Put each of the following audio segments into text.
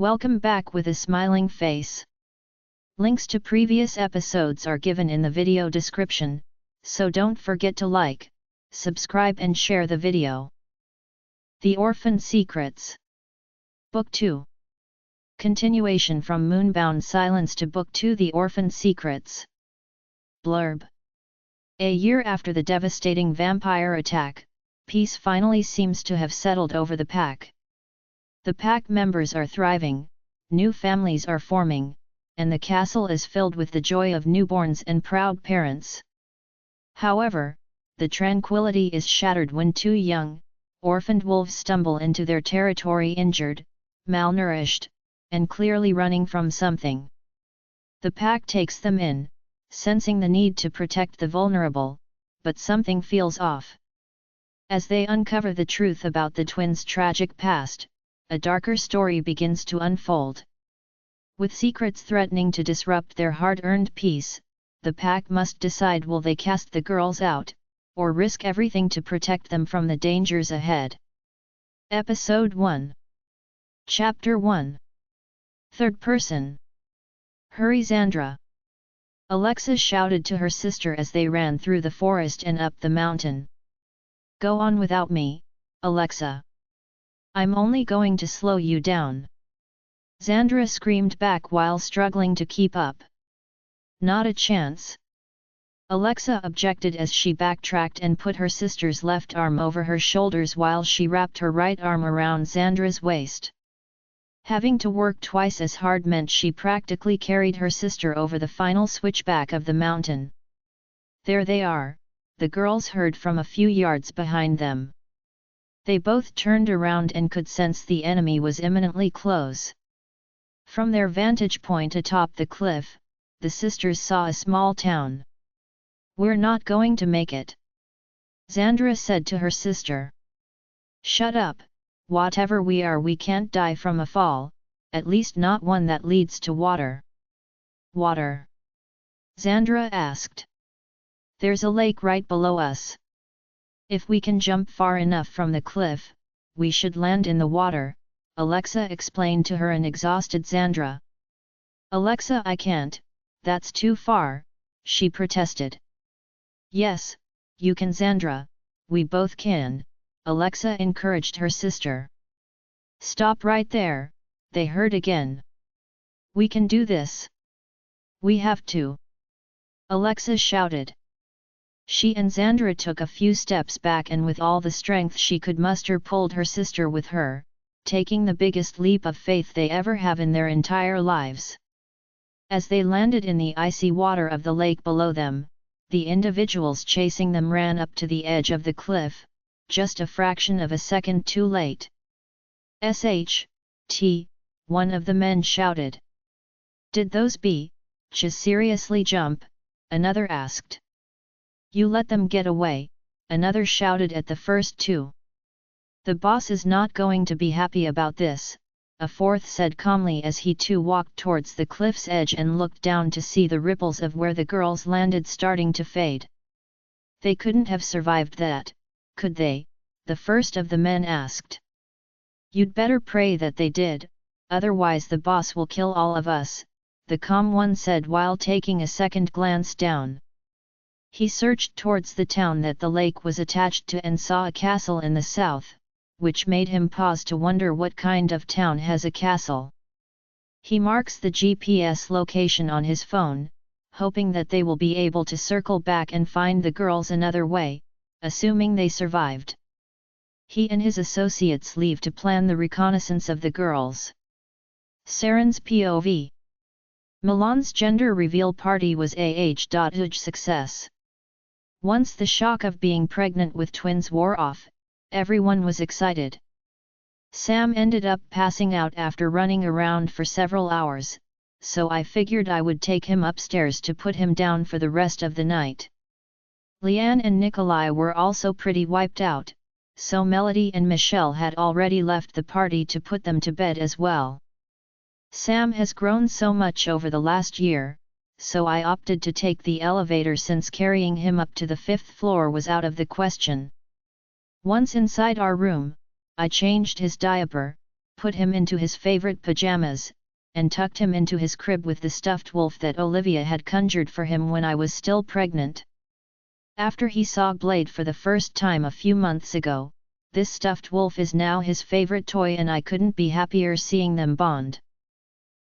Welcome back with a smiling face. Links to previous episodes are given in the video description, so don't forget to like, subscribe and share the video. The Orphaned Secrets. Book 2. Continuation from Moonbound Silence to Book 2 The Orphaned Secrets. Blurb. A year after the devastating vampire attack, peace finally seems to have settled over the pack. The pack members are thriving, new families are forming, and the castle is filled with the joy of newborns and proud parents. However, the tranquility is shattered when two young, orphaned wolves stumble into their territory injured, malnourished, and clearly running from something. The pack takes them in, sensing the need to protect the vulnerable, but something feels off. As they uncover the truth about the twins' tragic past, a darker story begins to unfold. With secrets threatening to disrupt their hard-earned peace, the pack must decide: will they cast the girls out, or risk everything to protect them from the dangers ahead? Episode 1. Chapter 1. Third Person. Hurry, Xandra! Alexa shouted to her sister as they ran through the forest and up the mountain. Go on without me, Alexa. I'm only going to slow you down. Xandra screamed back while struggling to keep up. Not a chance. Alexa objected as she backtracked and put her sister's left arm over her shoulders while she wrapped her right arm around Xandra's waist. Having to work twice as hard meant she practically carried her sister over the final switchback of the mountain. There they are, the girls heard from a few yards behind them. They both turned around and could sense the enemy was imminently close. From their vantage point atop the cliff, the sisters saw a small town. We're not going to make it, Xandra said to her sister. Shut up, whatever we are, we can't die from a fall, at least not one that leads to water. Water? Xandra asked. There's a lake right below us. If we can jump far enough from the cliff, we should land in the water, Alexa explained to her an exhausted Xandra. Alexa, I can't, that's too far, she protested. Yes, you can, Xandra, we both can, Alexa encouraged her sister. Stop right there, they heard again. We can do this. We have to. Alexa shouted. She and Xandra took a few steps back and with all the strength she could muster pulled her sister with her, taking the biggest leap of faith they ever have in their entire lives. As they landed in the icy water of the lake below them, the individuals chasing them ran up to the edge of the cliff, just a fraction of a second too late. "SHT," one of the men shouted. Did those bitches seriously jump? Another asked. You let them get away, another shouted at the first two. The boss is not going to be happy about this, a fourth said calmly as he too walked towards the cliff's edge and looked down to see the ripples of where the girls landed starting to fade. They couldn't have survived that, could they? The first of the men asked. You'd better pray that they did, otherwise the boss will kill all of us, the calm one said while taking a second glance down. He searched towards the town that the lake was attached to and saw a castle in the south, which made him pause to wonder what kind of town has a castle. He marks the GPS location on his phone, hoping that they will be able to circle back and find the girls another way, assuming they survived. He and his associates leave to plan the reconnaissance of the girls. Sarin's POV. Milan's gender reveal party was a huge success. Once the shock of being pregnant with twins wore off, everyone was excited. Sam ended up passing out after running around for several hours, so I figured I would take him upstairs to put him down for the rest of the night. Leanne and Nikolai were also pretty wiped out, so Melody and Michelle had already left the party to put them to bed as well. Sam has grown so much over the last year, so I opted to take the elevator since carrying him up to the 5th floor was out of the question. Once inside our room, I changed his diaper, put him into his favorite pajamas, and tucked him into his crib with the stuffed wolf that Olivia had conjured for him when I was still pregnant. After he saw Blade for the first time a few months ago, this stuffed wolf is now his favorite toy, and I couldn't be happier seeing them bond.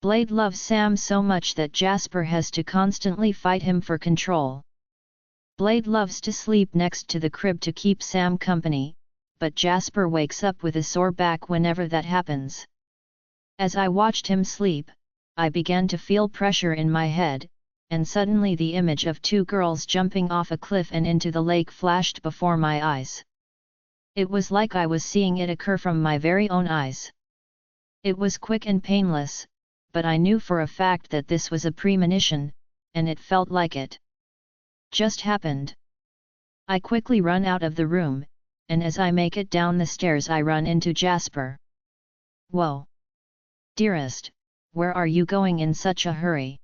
Blade loves Sam so much that Jasper has to constantly fight him for control. Blade loves to sleep next to the crib to keep Sam company, but Jasper wakes up with a sore back whenever that happens. As I watched him sleep, I began to feel pressure in my head, and suddenly the image of two girls jumping off a cliff and into the lake flashed before my eyes. It was like I was seeing it occur from my very own eyes. It was quick and painless, but I knew for a fact that this was a premonition, and it felt like it just happened. I quickly run out of the room, and as I make it down the stairs I run into Jasper. "Whoa! Dearest, where are you going in such a hurry?"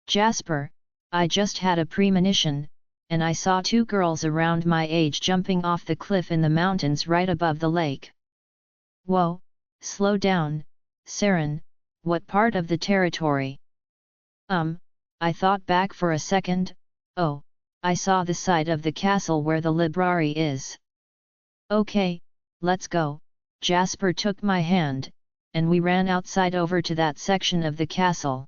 "Jasper, I just had a premonition, and I saw two girls around my age jumping off the cliff in the mountains right above the lake." "Whoa, slow down, Sarin, what part of the territory?" I thought back for a second. "Oh, I saw the side of the castle where the library is." "Okay, let's go." Jasper took my hand, and we ran outside over to that section of the castle.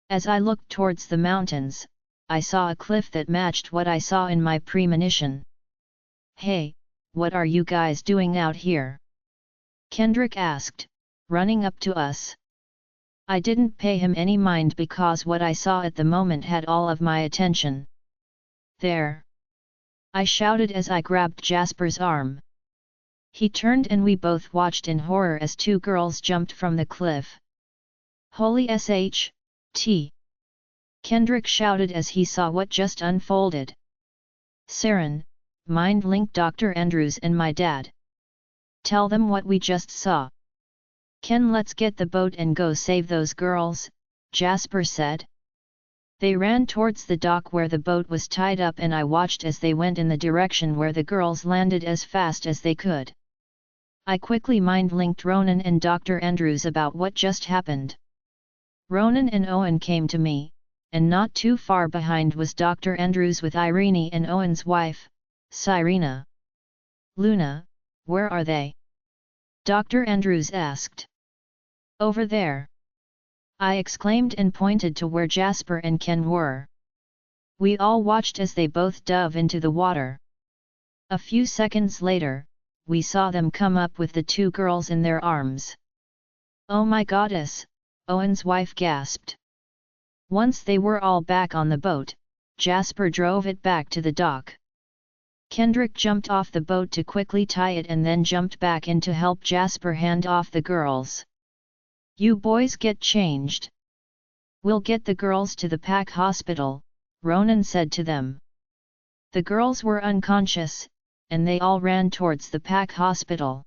As I looked towards the mountains, I saw a cliff that matched what I saw in my premonition. "Hey, what are you guys doing out here?" Kendrick asked, running up to us. I didn't pay him any mind because what I saw at the moment had all of my attention. "There!" I shouted as I grabbed Jasper's arm. He turned and we both watched in horror as two girls jumped from the cliff. "Holy SHT!" Kendrick shouted as he saw what just unfolded. "Sarin, mind link Dr. Andrews and my dad. Tell them what we just saw." "Ken, let's get the boat and go save those girls," Jasper said. They ran towards the dock where the boat was tied up, and I watched as they went in the direction where the girls landed as fast as they could. I quickly mind-linked Ronan and Dr. Andrews about what just happened. Ronan and Owen came to me, and not too far behind was Dr. Andrews with Irene and Owen's wife, Cyrena. "Luna, where are they?" Dr. Andrews asked. "Over there," I exclaimed and pointed to where Jasper and Ken were. We all watched as they both dove into the water. A few seconds later, we saw them come up with the two girls in their arms. "Oh my goddess," Owen's wife gasped. Once they were all back on the boat, Jasper drove it back to the dock. Kendrick jumped off the boat to quickly tie it and then jumped back in to help Jasper hand off the girls. "You boys get changed. We'll get the girls to the Pack Hospital," Ronan said to them. The girls were unconscious, and they all ran towards the Pack Hospital.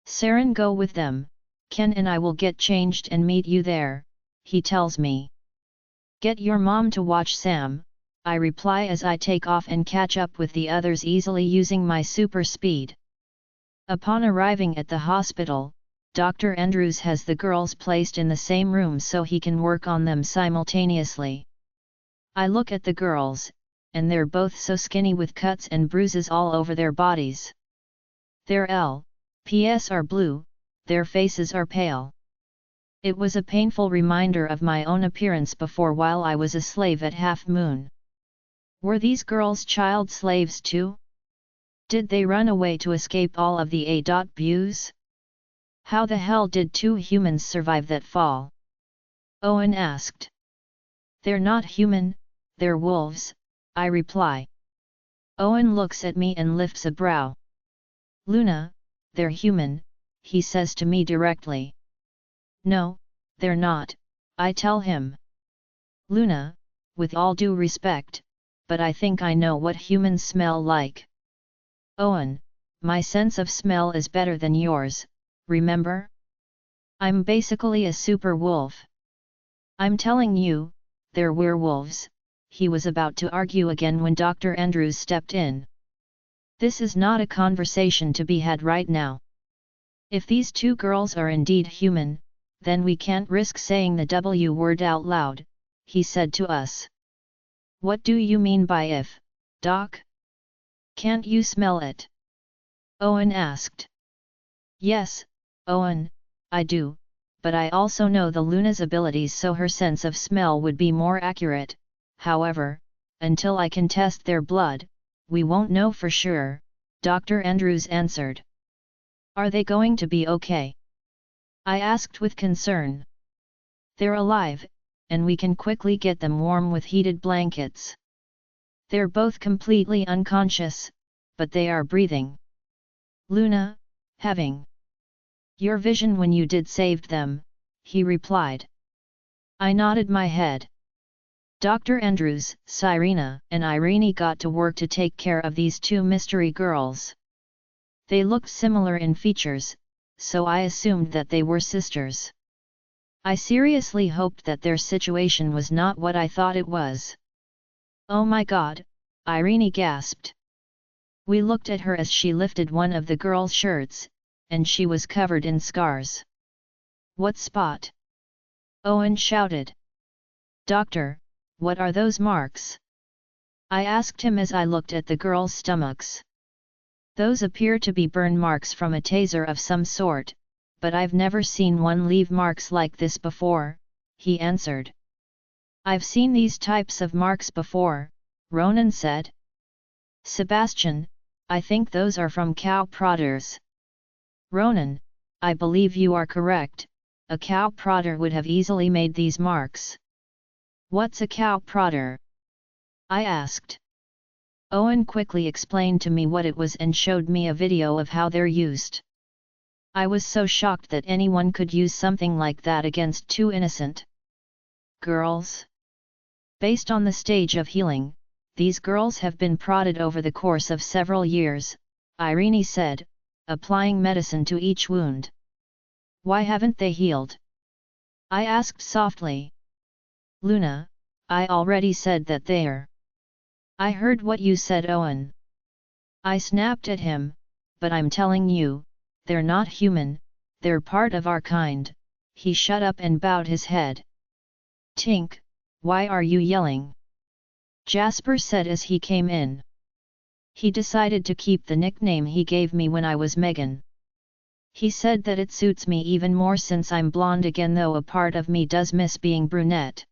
"Sarin, go with them, Ken and I will get changed and meet you there," he tells me. "Get your mom to watch Sam," I reply as I take off and catch up with the others easily using my super speed. Upon arriving at the hospital, Dr. Andrews has the girls placed in the same room so he can work on them simultaneously. I look at the girls, and they're both so skinny with cuts and bruises all over their bodies. Their LPS are blue, their faces are pale. It was a painful reminder of my own appearance before while I was a slave at Half Moon. Were these girls child slaves too? Did they run away to escape all of the abuse? How the hell did two humans survive that fall? Owen asked. "They're not human, they're wolves," I reply. Owen looks at me and lifts a brow. "Luna, they're human," he says to me directly. "No, they're not," I tell him. "Luna, with all due respect, but I think I know what humans smell like." "Owen, my sense of smell is better than yours, remember? I'm basically a super wolf." "I'm telling you, they're werewolves," he was about to argue again when Dr. Andrews stepped in. "This is not a conversation to be had right now. If these two girls are indeed human, then we can't risk saying the W word out loud, he said to us. What do you mean by if, Doc? Can't you smell it? Owen asked. Yes, Owen, I do, but I also know the Luna's abilities, so her sense of smell would be more accurate. However, until I can test their blood, we won't know for sure, Dr. Andrews answered. Are they going to be okay? I asked with concern. They're alive, and we can quickly get them warm with heated blankets. They're both completely unconscious, but they are breathing. Luna, having your vision when you did saved them, he replied. I nodded my head. Dr. Andrews, Cyrena, and Irene got to work to take care of these two mystery girls. They looked similar in features, so I assumed that they were sisters. I seriously hoped that their situation was not what I thought it was. Oh my God, Irene gasped. We looked at her as she lifted one of the girls' shirts, and she was covered in scars. What spot? Owen shouted. Doctor, what are those marks? I asked him as I looked at the girls' stomachs. Those appear to be burn marks from a taser of some sort, but I've never seen one leave marks like this before, he answered. I've seen these types of marks before, Ronan said. Sebastian, I think those are from cow prodders. Ronan, I believe you are correct, a cow prodder would have easily made these marks. What's a cow prodder? I asked. Owen quickly explained to me what it was and showed me a video of how they're used. I was so shocked that anyone could use something like that against two innocent girls. Based on the stage of healing, these girls have been prodded over the course of several years, Irene said, applying medicine to each wound. Why haven't they healed? I asked softly. Luna, I already said that they're. I heard what you said, Owen. I snapped at him, but I'm telling you, they're not human, they're part of our kind. He shut up and bowed his head. Tink, why are you yelling? Jasper said as he came in. He decided to keep the nickname he gave me when I was Megan. He said that it suits me even more since I'm blonde again, though a part of me does miss being brunette.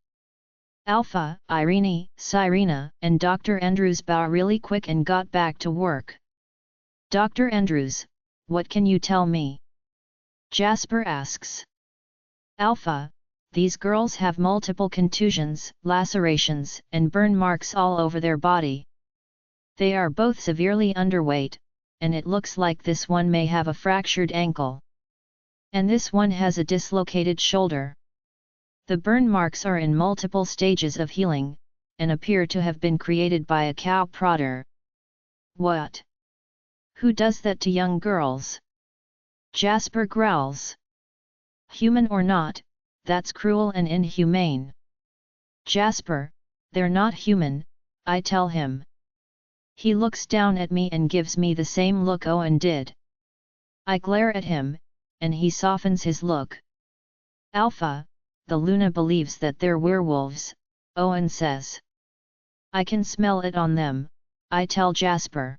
Alpha, Irene, Cyrena, and Dr. Andrews bow really quick and got back to work. Dr. Andrews, what can you tell me? Jasper asks. Alpha, these girls have multiple contusions, lacerations, and burn marks all over their body. They are both severely underweight, and it looks like this one may have a fractured ankle. And this one has a dislocated shoulder. The burn marks are in multiple stages of healing, and appear to have been created by a cow prodder. What? Who does that to young girls? Jasper growls. Human or not, that's cruel and inhumane. Jasper, they're not human, I tell him. He looks down at me and gives me the same look Owen did. I glare at him, and he softens his look. Alpha, the Luna believes that they're werewolves, Owen says. I can smell it on them, I tell Jasper.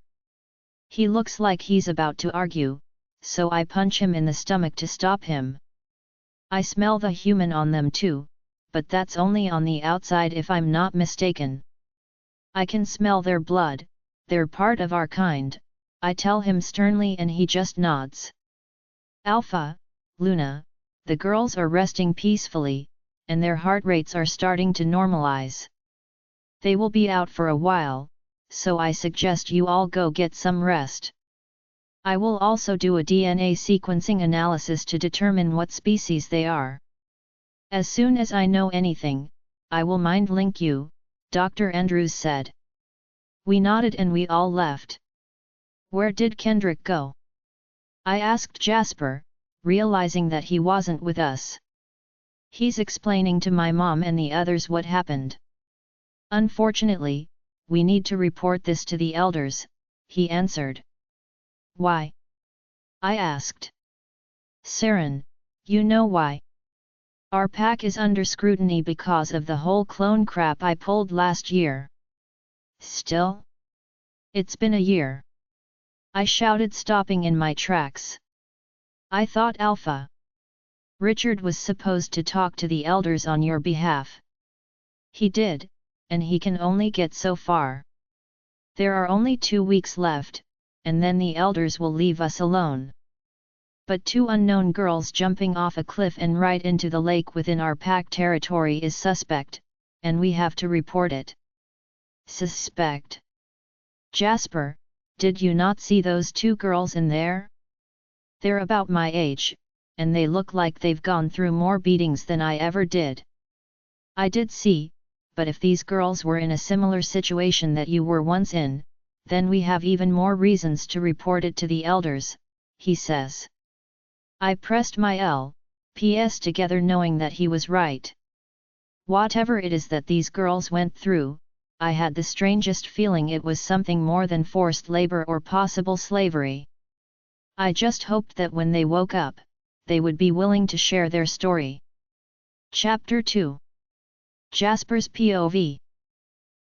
He looks like he's about to argue, so I punch him in the stomach to stop him. I smell the human on them too, but that's only on the outside if I'm not mistaken. I can smell their blood, they're part of our kind, I tell him sternly, and he just nods. Alpha, Luna, the girls are resting peacefully, and their heart rates are starting to normalize. They will be out for a while, so I suggest you all go get some rest. I will also do a DNA sequencing analysis to determine what species they are. As soon as I know anything, I will mind link you, Dr. Andrews said. We nodded and we all left. Where did Kendrick go? I asked Jasper, realizing that he wasn't with us. He's explaining to my mom and the others what happened. Unfortunately, we need to report this to the elders, he answered. Why? I asked. Sarin, you know why? Our pack is under scrutiny because of the whole clone crap I pulled last year. Still? It's been a year. I shouted, stopping in my tracks. I thought Alpha Richard was supposed to talk to the elders on your behalf. He did, and he can only get so far. There are only 2 weeks left, and then the elders will leave us alone. But 2 unknown girls jumping off a cliff and right into the lake within our pack territory is suspect, and we have to report it. Suspect? Jasper, did you not see those 2 girls in there? They're about my age, and they look like they've gone through more beatings than I ever did. I did see, but if these girls were in a similar situation that you were once in, then we have even more reasons to report it to the elders, he says. I pressed my LPS together, knowing that he was right. Whatever it is that these girls went through, I had the strangest feeling it was something more than forced labor or possible slavery. I just hoped that when they woke up, they would be willing to share their story. Chapter 2. Jasper's POV.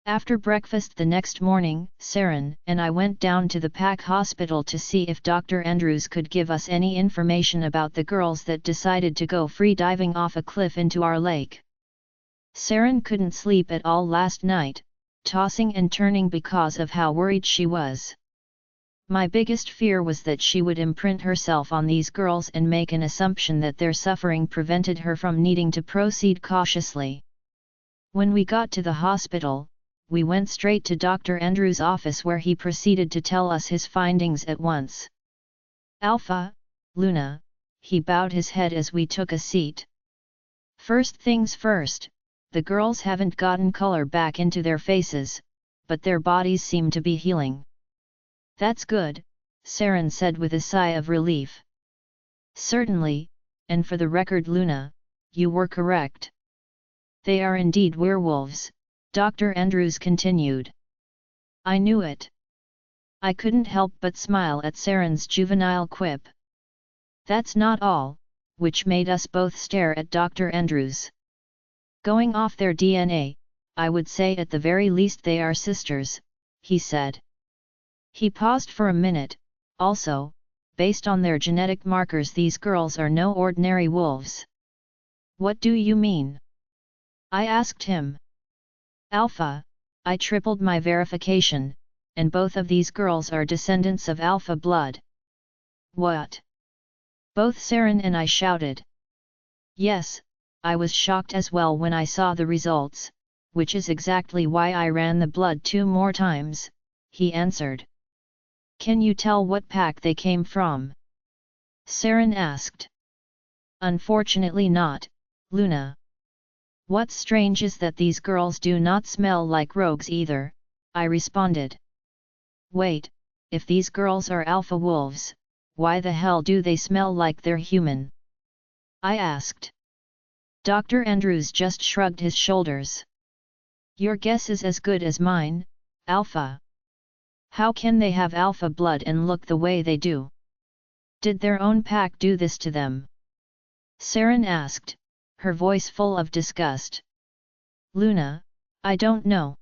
After breakfast the next morning, Sarin and I went down to the pack hospital to see if Dr. Andrews could give us any information about the girls that decided to go free diving off a cliff into our lake. Sarin couldn't sleep at all last night, tossing and turning because of how worried she was. My biggest fear was that she would imprint herself on these girls and make an assumption that their suffering prevented her from needing to proceed cautiously. When we got to the hospital, we went straight to Dr. Andrews' office, where he proceeded to tell us his findings at once. Alpha, Luna, he bowed his head as we took a seat. First things first, the girls haven't gotten color back into their faces, but their bodies seem to be healing. That's good, Sarin said with a sigh of relief. Certainly, and for the record, Luna, you were correct. They are indeed werewolves, Dr. Andrews continued. I knew it. I couldn't help but smile at Sarin's juvenile quip. That's not all, which made us both stare at Dr. Andrews. Going off their DNA, I would say at the very least they are sisters, he said. He paused for a minute. Also, based on their genetic markers, these girls are no ordinary wolves. What do you mean? I asked him. Alpha, I tripled my verification, and both of these girls are descendants of Alpha blood. What? Both Sarin and I shouted. Yes, I was shocked as well when I saw the results, which is exactly why I ran the blood 2 more times, he answered. Can you tell what pack they came from? Sarin asked. Unfortunately not, Luna. What's strange is that these girls do not smell like rogues either, I responded. Wait, if these girls are alpha wolves, why the hell do they smell like they're human? I asked. Dr. Andrews just shrugged his shoulders. Your guess is as good as mine, Alpha. How can they have alpha blood and look the way they do? Did their own pack do this to them? Sarin asked, her voice full of disgust. Luna, I don't know.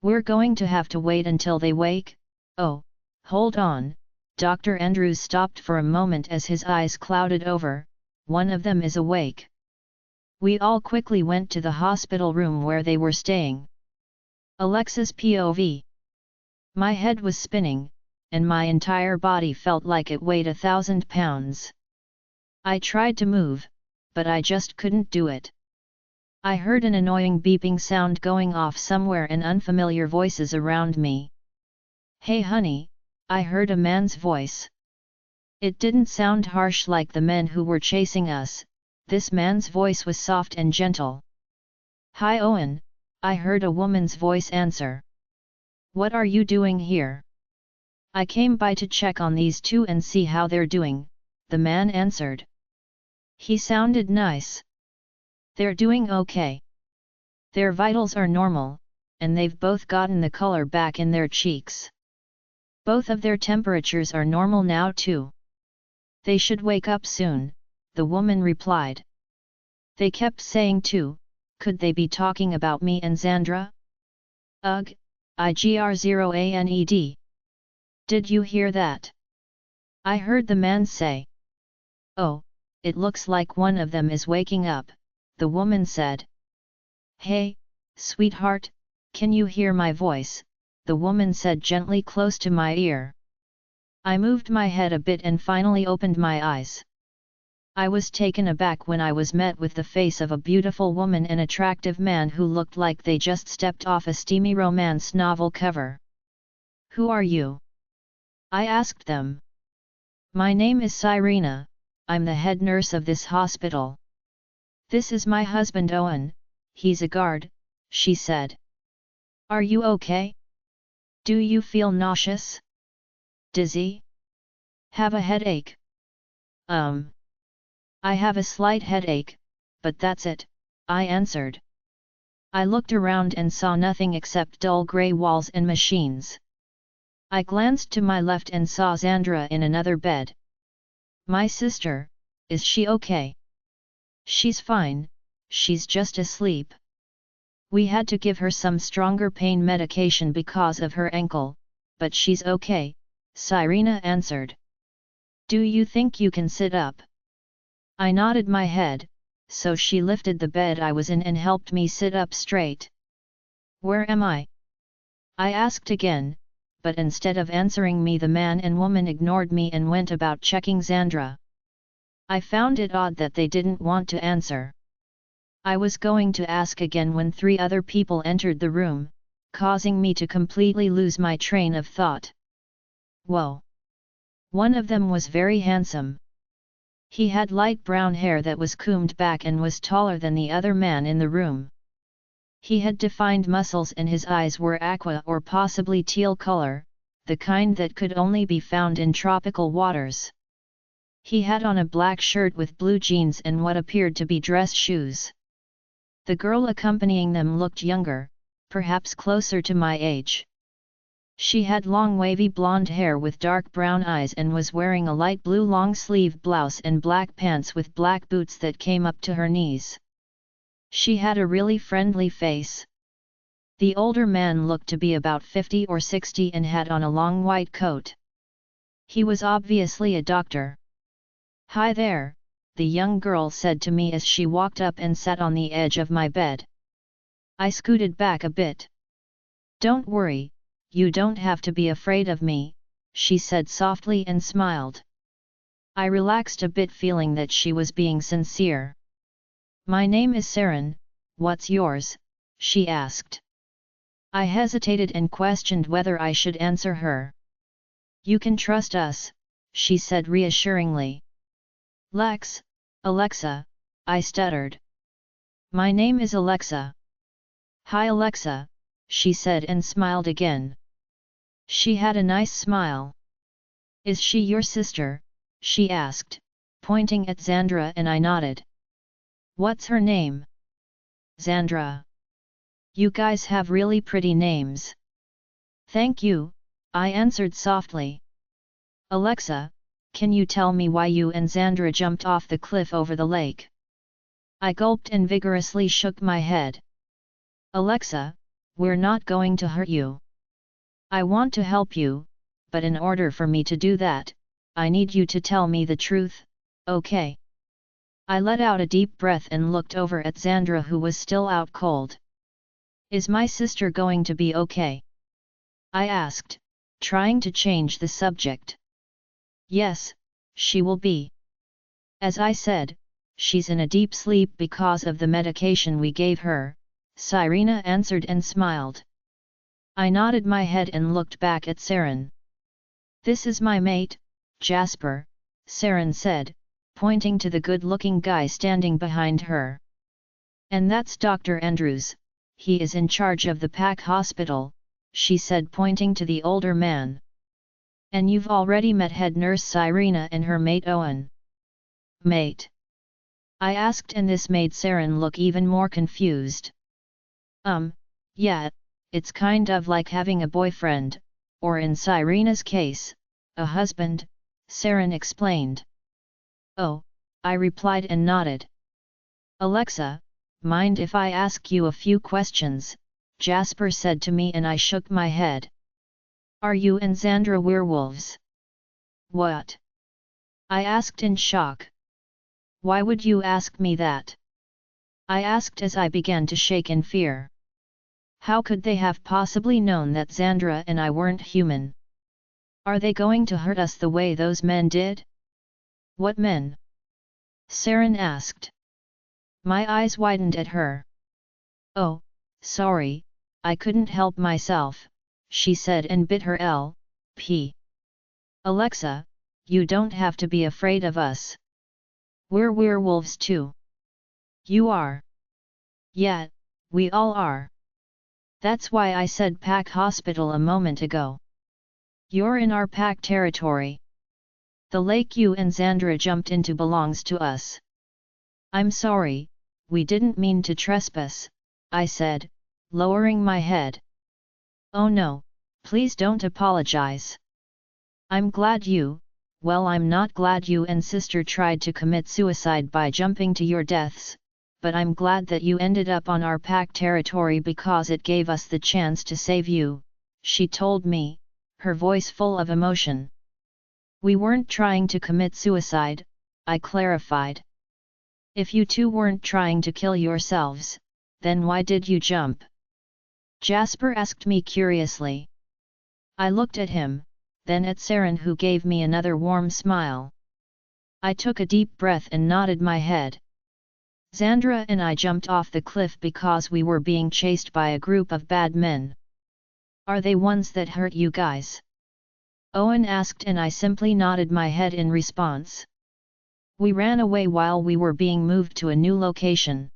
We're going to have to wait until they wake. Oh, hold on. Dr. Andrews stopped for a moment as his eyes clouded over. One of them is awake. We all quickly went to the hospital room where they were staying. Alexa's POV. My head was spinning, and my entire body felt like it weighed 1,000 pounds. I tried to move, but I just couldn't do it. I heard an annoying beeping sound going off somewhere and unfamiliar voices around me. Hey honey, I heard a man's voice. It didn't sound harsh like the men who were chasing us. This man's voice was soft and gentle. Hi Owen, I heard a woman's voice answer. What are you doing here? I came by to check on these 2 and see how they're doing, the man answered. He sounded nice. They're doing okay. Their vitals are normal, and they've both gotten the color back in their cheeks. Both of their temperatures are normal now too. They should wake up soon, the woman replied. They kept saying too, could they be talking about me and Xandra? Ugh, IGR0ANED. Did you hear that? I heard the man say. Oh, it looks like one of them is waking up, the woman said. Hey, sweetheart, can you hear my voice? The woman said gently close to my ear. I moved my head a bit and finally opened my eyes. I was taken aback when I was met with the face of a beautiful woman and attractive man who looked like they just stepped off a steamy romance novel cover. Who are you? I asked them. My name is Sarin, I'm the head nurse of this hospital. This is my husband Owen, he's a guard, she said. Are you okay? Do you feel nauseous? Dizzy? Have a headache? I have a slight headache, but that's it, I answered. I looked around and saw nothing except dull grey walls and machines. I glanced to my left and saw Xandra in another bed. My sister, is she okay? She's fine, she's just asleep. We had to give her some stronger pain medication because of her ankle, but she's okay, Sarin answered. Do you think you can sit up? I nodded my head, so she lifted the bed I was in and helped me sit up straight. Where am I? I asked again, but instead of answering me the man and woman ignored me and went about checking Xandra. I found it odd that they didn't want to answer. I was going to ask again when 3 other people entered the room, causing me to completely lose my train of thought. Whoa! One of them was very handsome. He had light brown hair that was combed back and was taller than the other man in the room. He had defined muscles and his eyes were aqua or possibly teal color, the kind that could only be found in tropical waters. He had on a black shirt with blue jeans and what appeared to be dress shoes. The girl accompanying them looked younger, perhaps closer to my age. She had long wavy blonde hair with dark brown eyes and was wearing a light blue long-sleeve blouse and black pants with black boots that came up to her knees. She had a really friendly face. The older man looked to be about 50 or 60 and had on a long white coat. He was obviously a doctor. Hi there, the young girl said to me as she walked up and sat on the edge of my bed. I scooted back a bit. Don't worry. You don't have to be afraid of me, she said softly and smiled. I relaxed a bit feeling that she was being sincere. My name is Sarin, what's yours? She asked. I hesitated and questioned whether I should answer her. You can trust us, she said reassuringly. Alexa, I stuttered. My name is Alexa. Hi Alexa, she said and smiled again. She had a nice smile. Is she your sister? She asked, pointing at Xandra and I nodded. What's her name? Xandra. You guys have really pretty names. Thank you, I answered softly. Alexa, can you tell me why you and Xandra jumped off the cliff over the lake? I gulped and vigorously shook my head. Alexa, we're not going to hurt you. I want to help you, but in order for me to do that, I need you to tell me the truth, okay? I let out a deep breath and looked over at Xandra who was still out cold. Is my sister going to be okay? I asked, trying to change the subject. Yes, she will be. As I said, she's in a deep sleep because of the medication we gave her, Sarin answered and smiled. I nodded my head and looked back at Sarin. This is my mate, Jasper, Sarin said, pointing to the good-looking guy standing behind her. And that's Dr. Andrews, he is in charge of the Pack Hospital, she said pointing to the older man. And you've already met head nurse Sarin and her mate Owen. Mate? I asked and this made Sarin look even more confused. Yeah, it's kind of like having a boyfriend, or in Sarina's case, a husband, Sarin explained. Oh, I replied and nodded. Alexa, mind if I ask you a few questions? Jasper said to me and I shook my head. Are you and Xandra werewolves? What? I asked in shock. Why would you ask me that? I asked as I began to shake in fear. How could they have possibly known that Xandra and I weren't human? Are they going to hurt us the way those men did? What men? Sarin asked. My eyes widened at her. Oh, sorry, I couldn't help myself, she said and bit her lip. Alexa, you don't have to be afraid of us. We're werewolves too. You are. Yeah, we all are. That's why I said pack hospital a moment ago. You're in our pack territory. The lake you and Xandra jumped into belongs to us. I'm sorry, we didn't mean to trespass, I said, lowering my head. Oh no, please don't apologize. I'm glad well, I'm not glad you and sister tried to commit suicide by jumping to your deaths, but I'm glad that you ended up on our pack territory because it gave us the chance to save you, she told me, her voice full of emotion. We weren't trying to commit suicide, I clarified. If you two weren't trying to kill yourselves, then why did you jump? Jasper asked me curiously. I looked at him, then at Sarin, who gave me another warm smile. I took a deep breath and nodded my head. Xandra and I jumped off the cliff because we were being chased by a group of bad men. Are they ones that hurt you guys? Owen asked and I simply nodded my head in response. We ran away while we were being moved to a new location.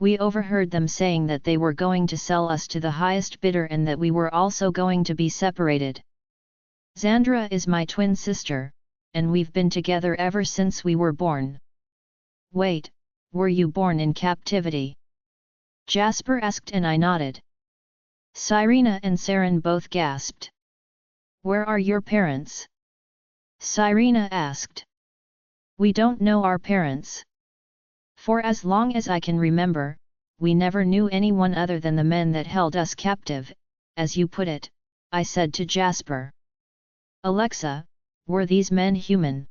We overheard them saying that they were going to sell us to the highest bidder and that we were also going to be separated. Xandra is my twin sister, and we've been together ever since we were born. Wait, were you born in captivity? Jasper asked and I nodded. Sarin and Sarin both gasped. Where are your parents? Sarin asked. We don't know our parents. For as long as I can remember, we never knew anyone other than the men that held us captive, as you put it, I said to Jasper. Alexa, were these men human?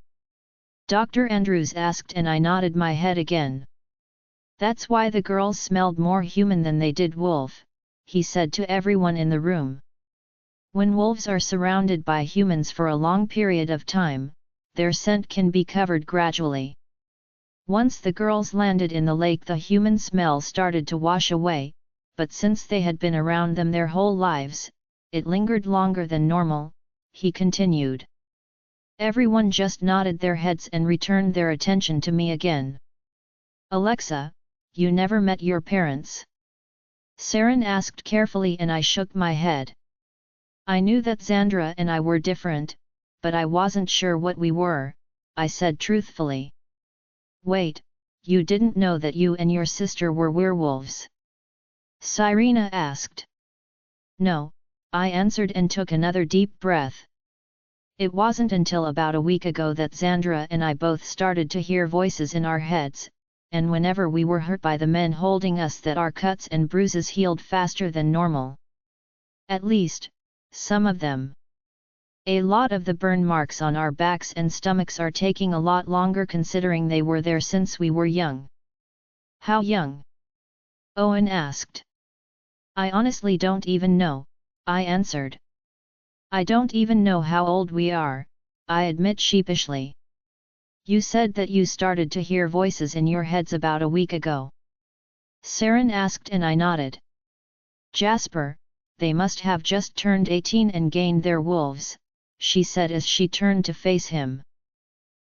Dr. Andrews asked and I nodded my head again. That's why the girls smelled more human than they did wolf, he said to everyone in the room. When wolves are surrounded by humans for a long period of time, their scent can be covered gradually. Once the girls landed in the lake, the human smell started to wash away, but since they had been around them their whole lives, it lingered longer than normal, he continued. Everyone just nodded their heads and returned their attention to me again. Alexa, you never met your parents? Sarin asked carefully and I shook my head. I knew that Xandra and I were different, but I wasn't sure what we were, I said truthfully. Wait, you didn't know that you and your sister were werewolves? Sarin asked. No, I answered and took another deep breath. It wasn't until about a week ago that Xandra and I both started to hear voices in our heads, and whenever we were hurt by the men holding us that our cuts and bruises healed faster than normal. At least, some of them. A lot of the burn marks on our backs and stomachs are taking a lot longer considering they were there since we were young. How young? Owen asked. I honestly don't even know, I answered. I don't even know how old we are, I admit sheepishly. You said that you started to hear voices in your heads about a week ago. Sarin asked and I nodded. Jasper, they must have just turned 18 and gained their wolves, she said as she turned to face him.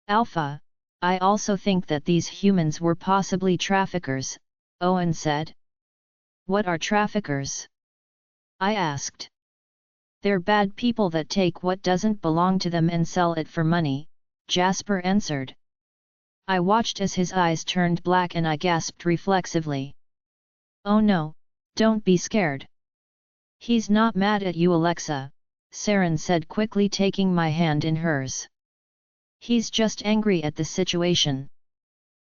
Alpha, I also think that these humans were possibly traffickers, Owen said. What are traffickers? I asked. They're bad people that take what doesn't belong to them and sell it for money, Jasper answered. I watched as his eyes turned black and I gasped reflexively. Oh no, don't be scared. He's not mad at you, Alexa, Sarin said quickly, taking my hand in hers. He's just angry at the situation.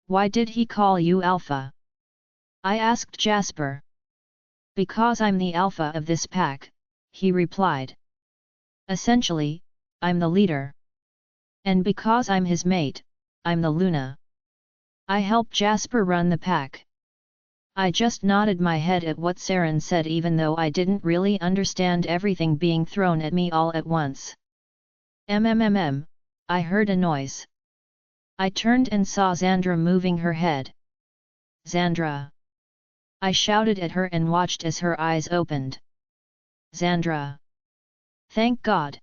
Why did he call you Alpha? I asked Jasper. Because I'm the alpha of this pack, he replied. Essentially, I'm the leader. And because I'm his mate, I'm the Luna. I help Jasper run the pack. I just nodded my head at what Sarin said, even though I didn't really understand everything being thrown at me all at once. I heard a noise. I turned and saw Xandra moving her head. Xandra! I shouted at her and watched as her eyes opened. Xandra! Thank God!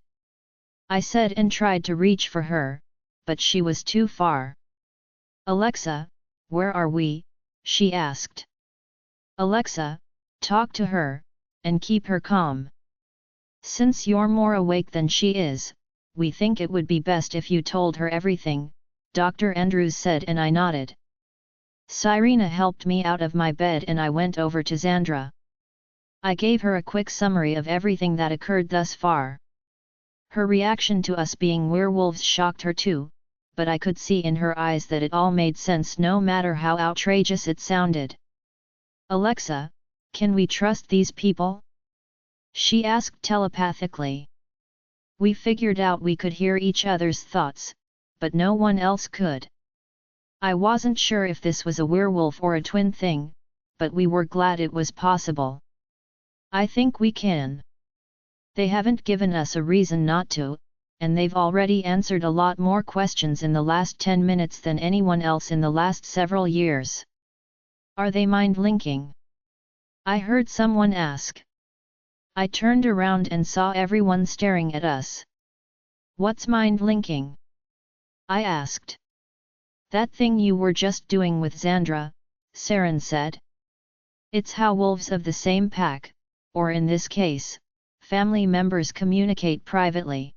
I said and tried to reach for her, but she was too far. Alexa, where are we? She asked. Alexa, talk to her, and keep her calm. Since you're more awake than she is, we think it would be best if you told her everything, Dr. Andrews said, and I nodded. Cyrena helped me out of my bed and I went over to Xandra. I gave her a quick summary of everything that occurred thus far. Her reaction to us being werewolves shocked her too, but I could see in her eyes that it all made sense no matter how outrageous it sounded. Alexa, can we trust these people? She asked telepathically. We figured out we could hear each other's thoughts, but no one else could. I wasn't sure if this was a werewolf or a twin thing, but we were glad it was possible. I think we can. They haven't given us a reason not to, and they've already answered a lot more questions in the last 10 minutes than anyone else in the last several years. Are they mind-linking? I heard someone ask. I turned around and saw everyone staring at us. What's mind-linking? I asked. That thing you were just doing with Xandra, Sarin said. It's how wolves of the same pack, or in this case, family members communicate privately.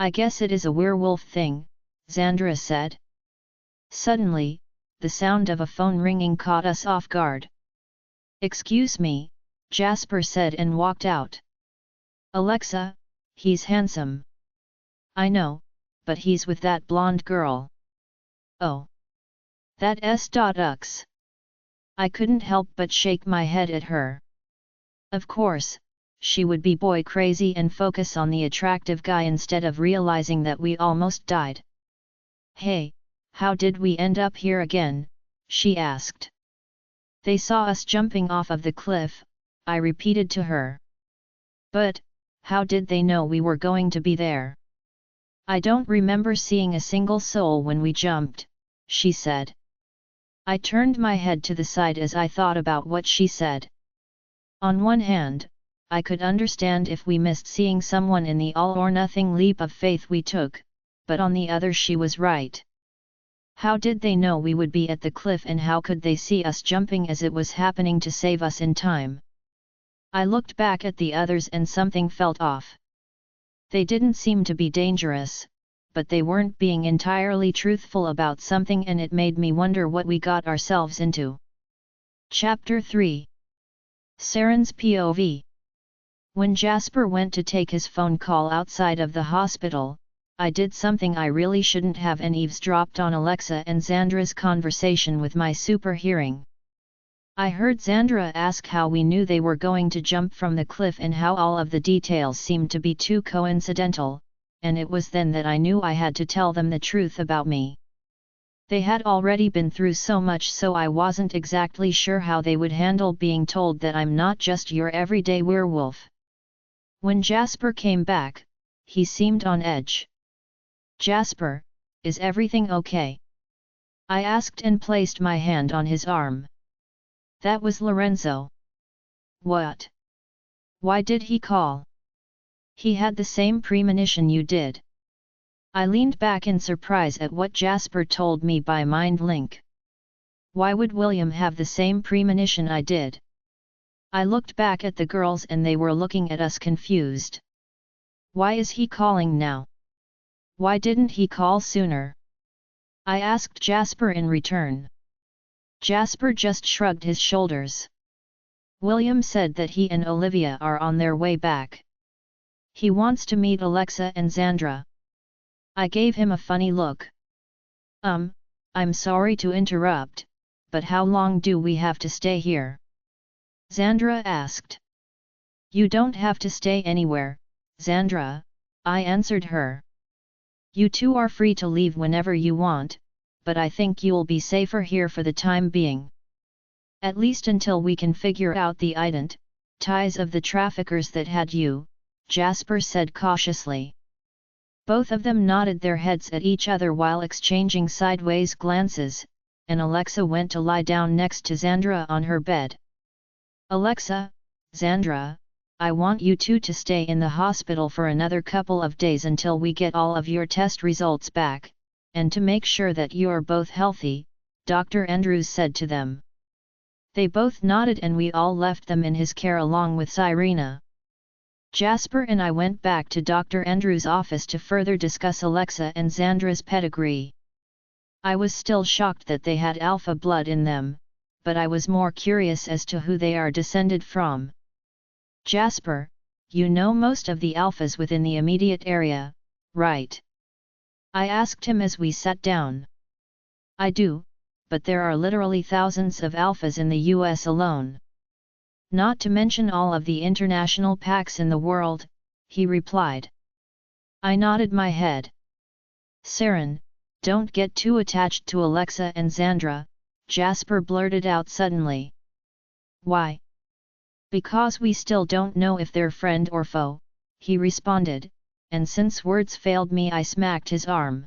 I guess it is a werewolf thing, Xandra said. Suddenly, the sound of a phone ringing caught us off guard. Excuse me, Jasper said and walked out. Alexa, he's handsome. I know, but he's with that blonde girl. Oh. That s.ux. I couldn't help but shake my head at her. Of course, she would be boy crazy and focus on the attractive guy instead of realizing that we almost died. Hey, how did we end up here again? She asked. They saw us jumping off of the cliff, I repeated to her. But, how did they know we were going to be there? I don't remember seeing a single soul when we jumped, she said. I turned my head to the side as I thought about what she said. On one hand, I could understand if we missed seeing someone in the all-or-nothing leap of faith we took, but on the other she was right. How did they know we would be at the cliff, and how could they see us jumping as it was happening to save us in time? I looked back at the others and something felt off. They didn't seem to be dangerous, but they weren't being entirely truthful about something, and it made me wonder what we got ourselves into. Chapter 3. Sarin's POV. When Jasper went to take his phone call outside of the hospital, I did something I really shouldn't have and eavesdropped on Alexa and Xandra's conversation with my super hearing. I heard Xandra ask how we knew they were going to jump from the cliff and how all of the details seemed to be too coincidental, and it was then that I knew I had to tell them the truth about me. They had already been through so much, so I wasn't exactly sure how they would handle being told that I'm not just your everyday werewolf. When Jasper came back, he seemed on edge. Jasper, is everything okay? I asked and placed my hand on his arm. That was Lorenzo. What? Why did he call? He had the same premonition you did. I leaned back in surprise at what Jasper told me by mind link. Why would William have the same premonition I did? I looked back at the girls and they were looking at us confused. Why is he calling now? Why didn't he call sooner? I asked Jasper in return. Jasper just shrugged his shoulders. William said that he and Olivia are on their way back. He wants to meet Alexa and Xandra. I gave him a funny look. I'm sorry to interrupt, but how long do we have to stay here? Xandra asked. You don't have to stay anywhere, Xandra, I answered her. You two are free to leave whenever you want, but I think you'll be safer here for the time being. At least until we can figure out the identities of the traffickers that had you, Jasper said cautiously. Both of them nodded their heads at each other while exchanging sideways glances, and Alexa went to lie down next to Xandra on her bed. Alexa, Xandra, I want you two to stay in the hospital for another couple of days until we get all of your test results back, and to make sure that you're both healthy, Dr. Andrews said to them. They both nodded and we all left them in his care along with Serena. Jasper and I went back to Dr. Andrews' office to further discuss Alexa and Xandra's pedigree. I was still shocked that they had alpha blood in them, but I was more curious as to who they are descended from. Jasper, you know most of the alphas within the immediate area, right? I asked him as we sat down. I do, but there are literally thousands of alphas in the US alone. Not to mention all of the international packs in the world, he replied. I nodded my head. Sarin, don't get too attached to Alexa and Xandra, Jasper blurted out suddenly. Why? Because we still don't know if they're friend or foe, he responded, and since words failed me I smacked his arm.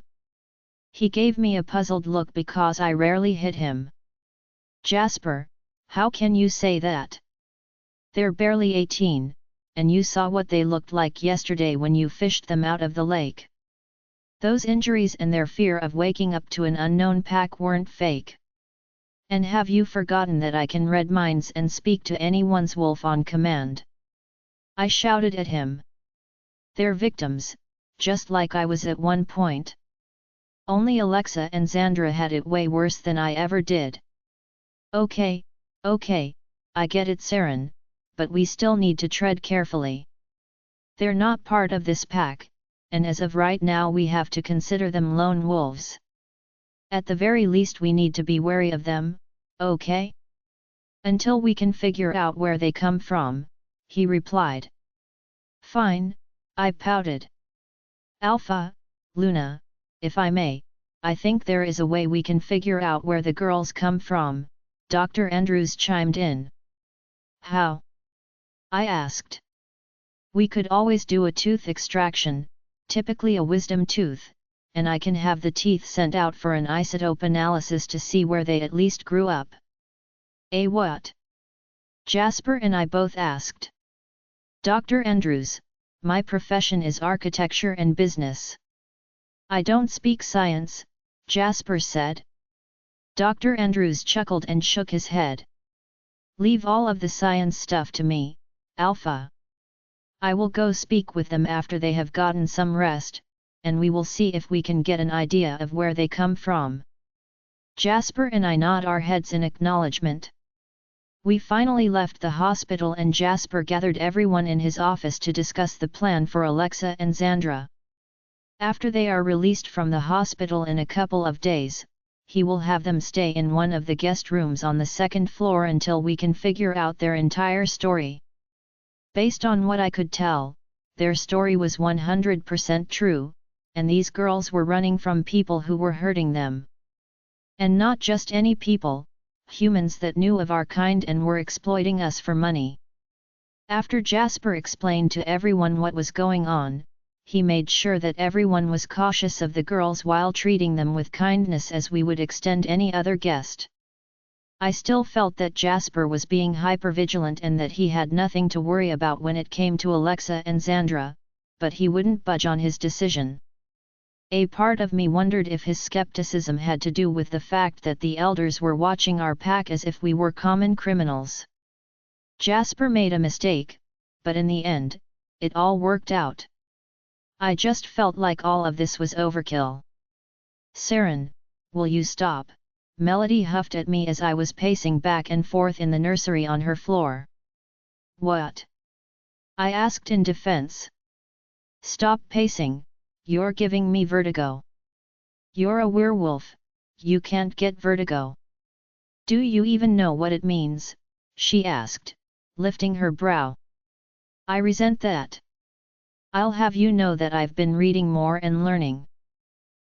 He gave me a puzzled look because I rarely hit him. Jasper, how can you say that? They're barely 18, and you saw what they looked like yesterday when you fished them out of the lake. Those injuries and their fear of waking up to an unknown pack weren't fake. And have you forgotten that I can read minds and speak to anyone's wolf on command? I shouted at him. They're victims, just like I was at one point. Only Alexa and Xandra had it way worse than I ever did. Okay, I get it, Sarin, but we still need to tread carefully. They're not part of this pack, and as of right now we have to consider them lone wolves. At the very least we need to be wary of them, okay? Until we can figure out where they come from, he replied. Fine, I pouted. Alpha, Luna, if I may, I think there is a way we can figure out where the girls come from, Dr. Andrews chimed in. How? I asked. We could always do a tooth extraction, typically a wisdom tooth, and I can have the teeth sent out for an isotope analysis to see where they at least grew up. What? Jasper and I both asked. Dr. Andrews, my profession is architecture and business. I don't speak science, Jasper said. Dr. Andrews chuckled and shook his head. Leave all of the science stuff to me, Alpha. I will go speak with them after they have gotten some rest, and we will see if we can get an idea of where they come from. Jasper and I nod our heads in acknowledgement. We finally left the hospital and Jasper gathered everyone in his office to discuss the plan for Alexa and Xandra. After they are released from the hospital in a couple of days, he will have them stay in one of the guest rooms on the second floor until we can figure out their entire story. Based on what I could tell, their story was 100% true, and these girls were running from people who were hurting them. And not just any people, humans that knew of our kind and were exploiting us for money. After Jasper explained to everyone what was going on, he made sure that everyone was cautious of the girls while treating them with kindness as we would extend any other guest. I still felt that Jasper was being hypervigilant and that he had nothing to worry about when it came to Alexa and Xandra, but he wouldn't budge on his decision. A part of me wondered if his skepticism had to do with the fact that the elders were watching our pack as if we were common criminals. Jasper made a mistake, but in the end, it all worked out. I just felt like all of this was overkill. Sarin, will you stop? Melody huffed at me as I was pacing back and forth in the nursery on her floor. What? I asked in defense. Stop pacing, you're giving me vertigo. You're a werewolf, you can't get vertigo. Do you even know what it means? She asked, lifting her brow. I resent that. I'll have you know that I've been reading more and learning.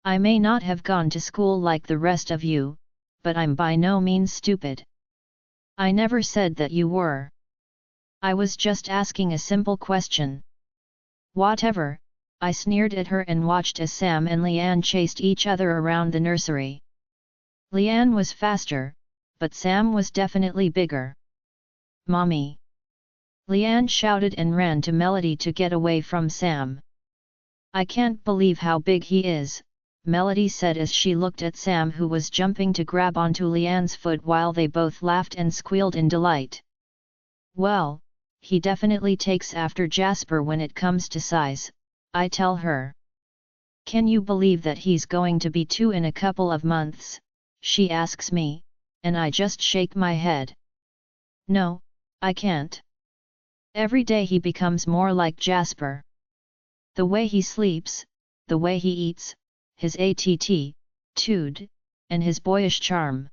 I may not have gone to school like the rest of you, but I'm by no means stupid. I never said that you were. I was just asking a simple question. Whatever, I sneered at her and watched as Sam and Leanne chased each other around the nursery. Leanne was faster, but Sam was definitely bigger. Mommy! Leanne shouted and ran to Melody to get away from Sam. I can't believe how big he is, Melody said as she looked at Sam, who was jumping to grab onto Leanne's foot while they both laughed and squealed in delight. Well, he definitely takes after Jasper when it comes to size, I tell her. Can you believe that he's going to be 2 in a couple of months? She asks me, and I just shake my head. No, I can't. Every day he becomes more like Jasper. The way he sleeps, the way he eats, his attitude, and his boyish charm.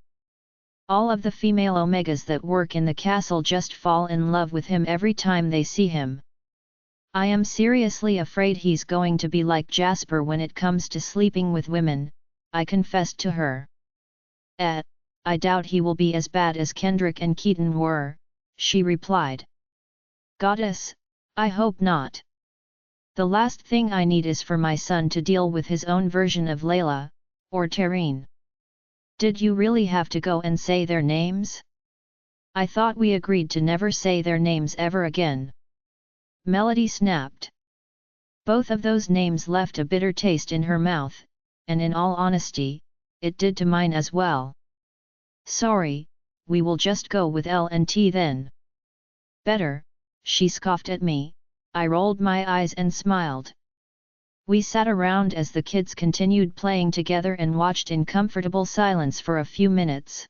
All of the female omegas that work in the castle just fall in love with him every time they see him. I am seriously afraid he's going to be like Jasper when it comes to sleeping with women, I confessed to her. I doubt he will be as bad as Kendrick and Keaton were, she replied. Goddess, I hope not. The last thing I need is for my son to deal with his own version of Layla, or Tareen. Did you really have to go and say their names? I thought we agreed to never say their names ever again. Melody snapped. Both of those names left a bitter taste in her mouth, and in all honesty, it did to mine as well. Sorry, we will just go with L&T then. Better, she scoffed at me. I rolled my eyes and smiled. We sat around as the kids continued playing together and watched in comfortable silence for a few minutes.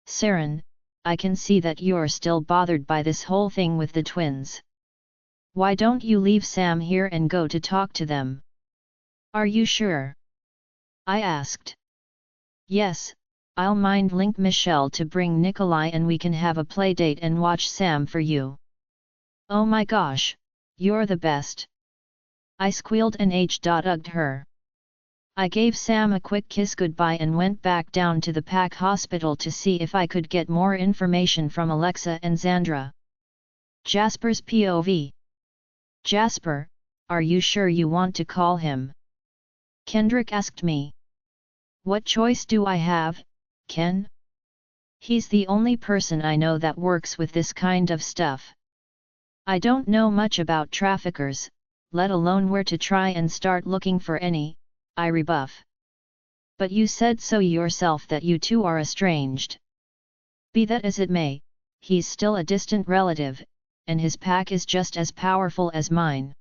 Sarin, I can see that you're still bothered by this whole thing with the twins. Why don't you leave Sam here and go to talk to them? Are you sure? I asked. Yes, I'll link Michelle to bring Nikolai and we can have a playdate and watch Sam for you. Oh my gosh, you're the best. I squealed and hugged her. I gave Sam a quick kiss goodbye and went back down to the PAC hospital to see if I could get more information from Alexa and Xandra. Jasper's POV. Jasper, are you sure you want to call him? Kendrick asked me. What choice do I have, Ken? He's the only person I know that works with this kind of stuff. I don't know much about traffickers, let alone where to try and start looking for any, I rebuff. But you said so yourself that you two are estranged. Be that as it may, he's still a distant relative, and his pack is just as powerful as mine.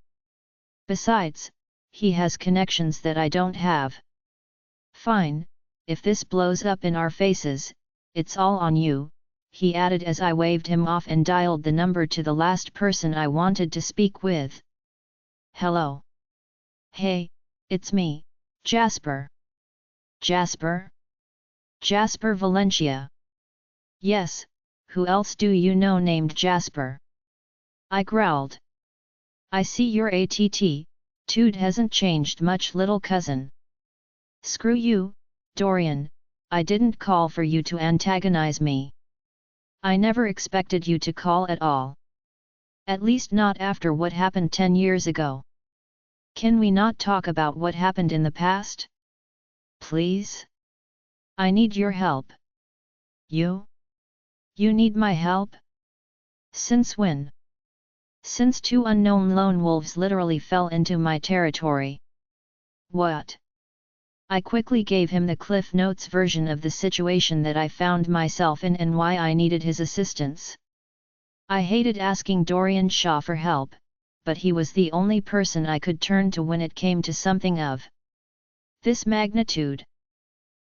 Besides, he has connections that I don't have. Fine, if this blows up in our faces, it's all on you, he added as I waved him off and dialed the number to the last person I wanted to speak with. Hello. Hey, it's me, Jasper. Jasper? Jasper Valencia. Yes, who else do you know named Jasper? I growled. I see your attitude hasn't changed much, little cousin. Screw you, Dorian, I didn't call for you to antagonize me. I never expected you to call at all. At least not after what happened 10 years ago. Can we not talk about what happened in the past? Please? I need your help. You? You need my help? Since when? Since 2 unknown lone wolves literally fell into my territory. What? I quickly gave him the Cliff Notes version of the situation that I found myself in and why I needed his assistance. I hated asking Dorian Shaw for help, but he was the only person I could turn to when it came to something of this magnitude.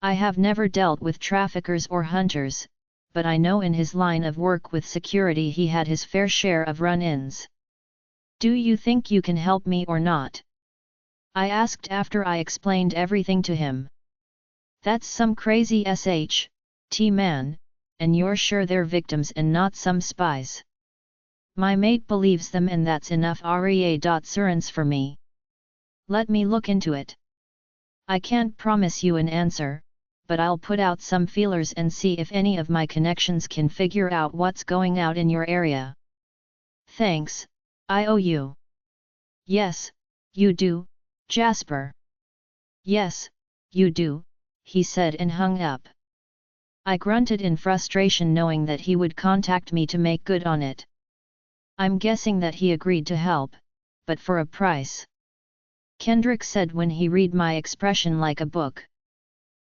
I have never dealt with traffickers or hunters, but I know in his line of work with security he had his fair share of run-ins. Do you think you can help me or not? I asked after I explained everything to him. That's some crazy SHT man, and you're sure they're victims and not some spies? My mate believes them and that's enough assurance for me. Let me look into it. I can't promise you an answer, but I'll put out some feelers and see if any of my connections can figure out what's going out in your area. Thanks, I owe you. Yes, you do, Jasper. Yes, you do, he said and hung up. I grunted in frustration knowing that he would contact me to make good on it. I'm guessing that he agreed to help, but for a price. Kendrick said when he read my expression like a book.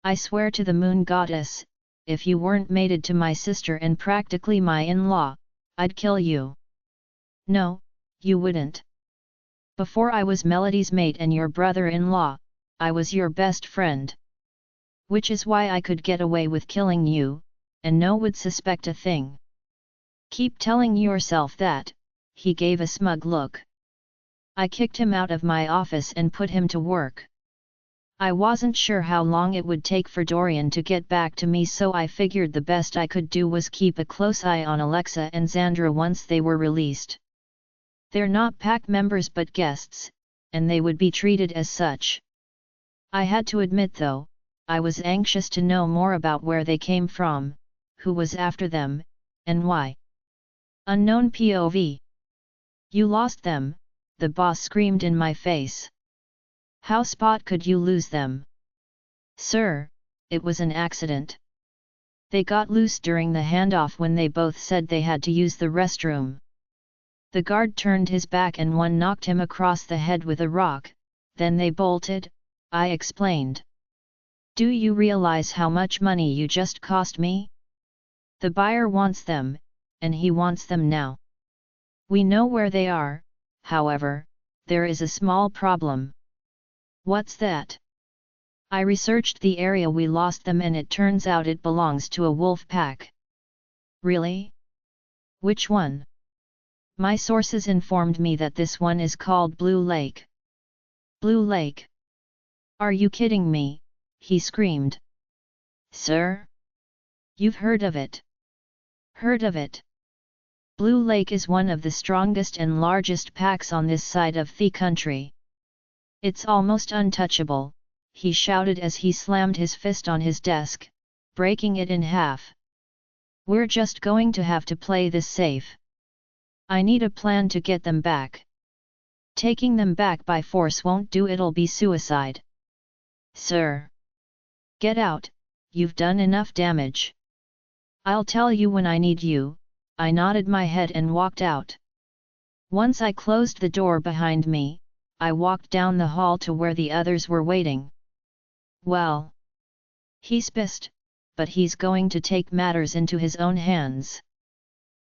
I swear to the moon goddess, if you weren't mated to my sister and practically my in-law, I'd kill you. No, you wouldn't. Before I was Melody's mate and your brother-in-law, I was your best friend. Which is why I could get away with killing you, and no one would suspect a thing. Keep telling yourself that, he gave a smug look. I kicked him out of my office and put him to work. I wasn't sure how long it would take for Dorian to get back to me, so I figured the best I could do was keep a close eye on Alexa and Xandra once they were released. They're not pack members but guests, and they would be treated as such. I had to admit though, I was anxious to know more about where they came from, who was after them, and why. Unknown POV. You lost them, the boss screamed in my face. How spot could you lose them? Sir, it was an accident. They got loose during the handoff when they both said they had to use the restroom. The guard turned his back and one knocked him across the head with a rock, then they bolted, I explained. Do you realize how much money you just cost me? The buyer wants them, and he wants them now. We know where they are, however, there is a small problem. What's that? I researched the area we lost them and it turns out it belongs to a wolf pack. Really? Which one? My sources informed me that this one is called Blue Lake. Blue Lake? Are you kidding me? He screamed. Sir? You've heard of it? Heard of it? Blue Lake is one of the strongest and largest packs on this side of the country. It's almost untouchable, he shouted as he slammed his fist on his desk, breaking it in half. We're just going to have to play this safe. I need a plan to get them back. Taking them back by force won't do, it'll be suicide. Sir. Get out, you've done enough damage. I'll tell you when I need you, I nodded my head and walked out. Once I closed the door behind me, I walked down the hall to where the others were waiting. Well. He's pissed, but he's going to take matters into his own hands.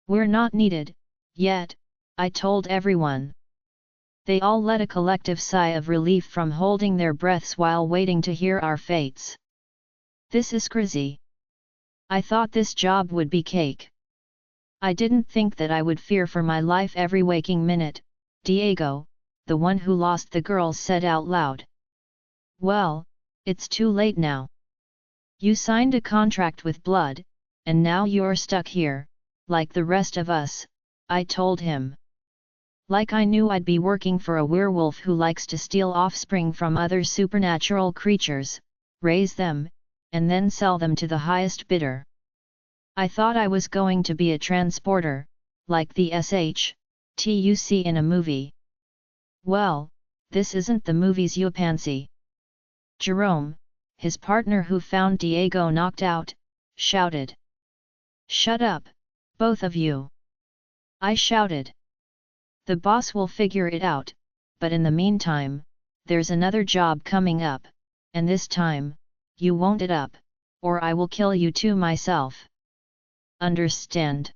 We're not needed, yet, I told everyone. They all let a collective sigh of relief from holding their breaths while waiting to hear our fates. This is crazy. I thought this job would be cake. I didn't think that I would fear for my life every waking minute, Diego, the one who lost the girl said out loud. Well, it's too late now. You signed a contract with blood, and now you're stuck here, like the rest of us, I told him. Like I knew I'd be working for a werewolf who likes to steal offspring from other supernatural creatures, raise them, and then sell them to the highest bidder. I thought I was going to be a transporter, like the SHT you see in a movie. Well, this isn't the movies, you pansy. Jerome, his partner who found Diego knocked out, shouted. Shut up, both of you. I shouted. The boss will figure it out, but in the meantime, there's another job coming up, and this time, you won't it up, or I will kill you too myself. Understand?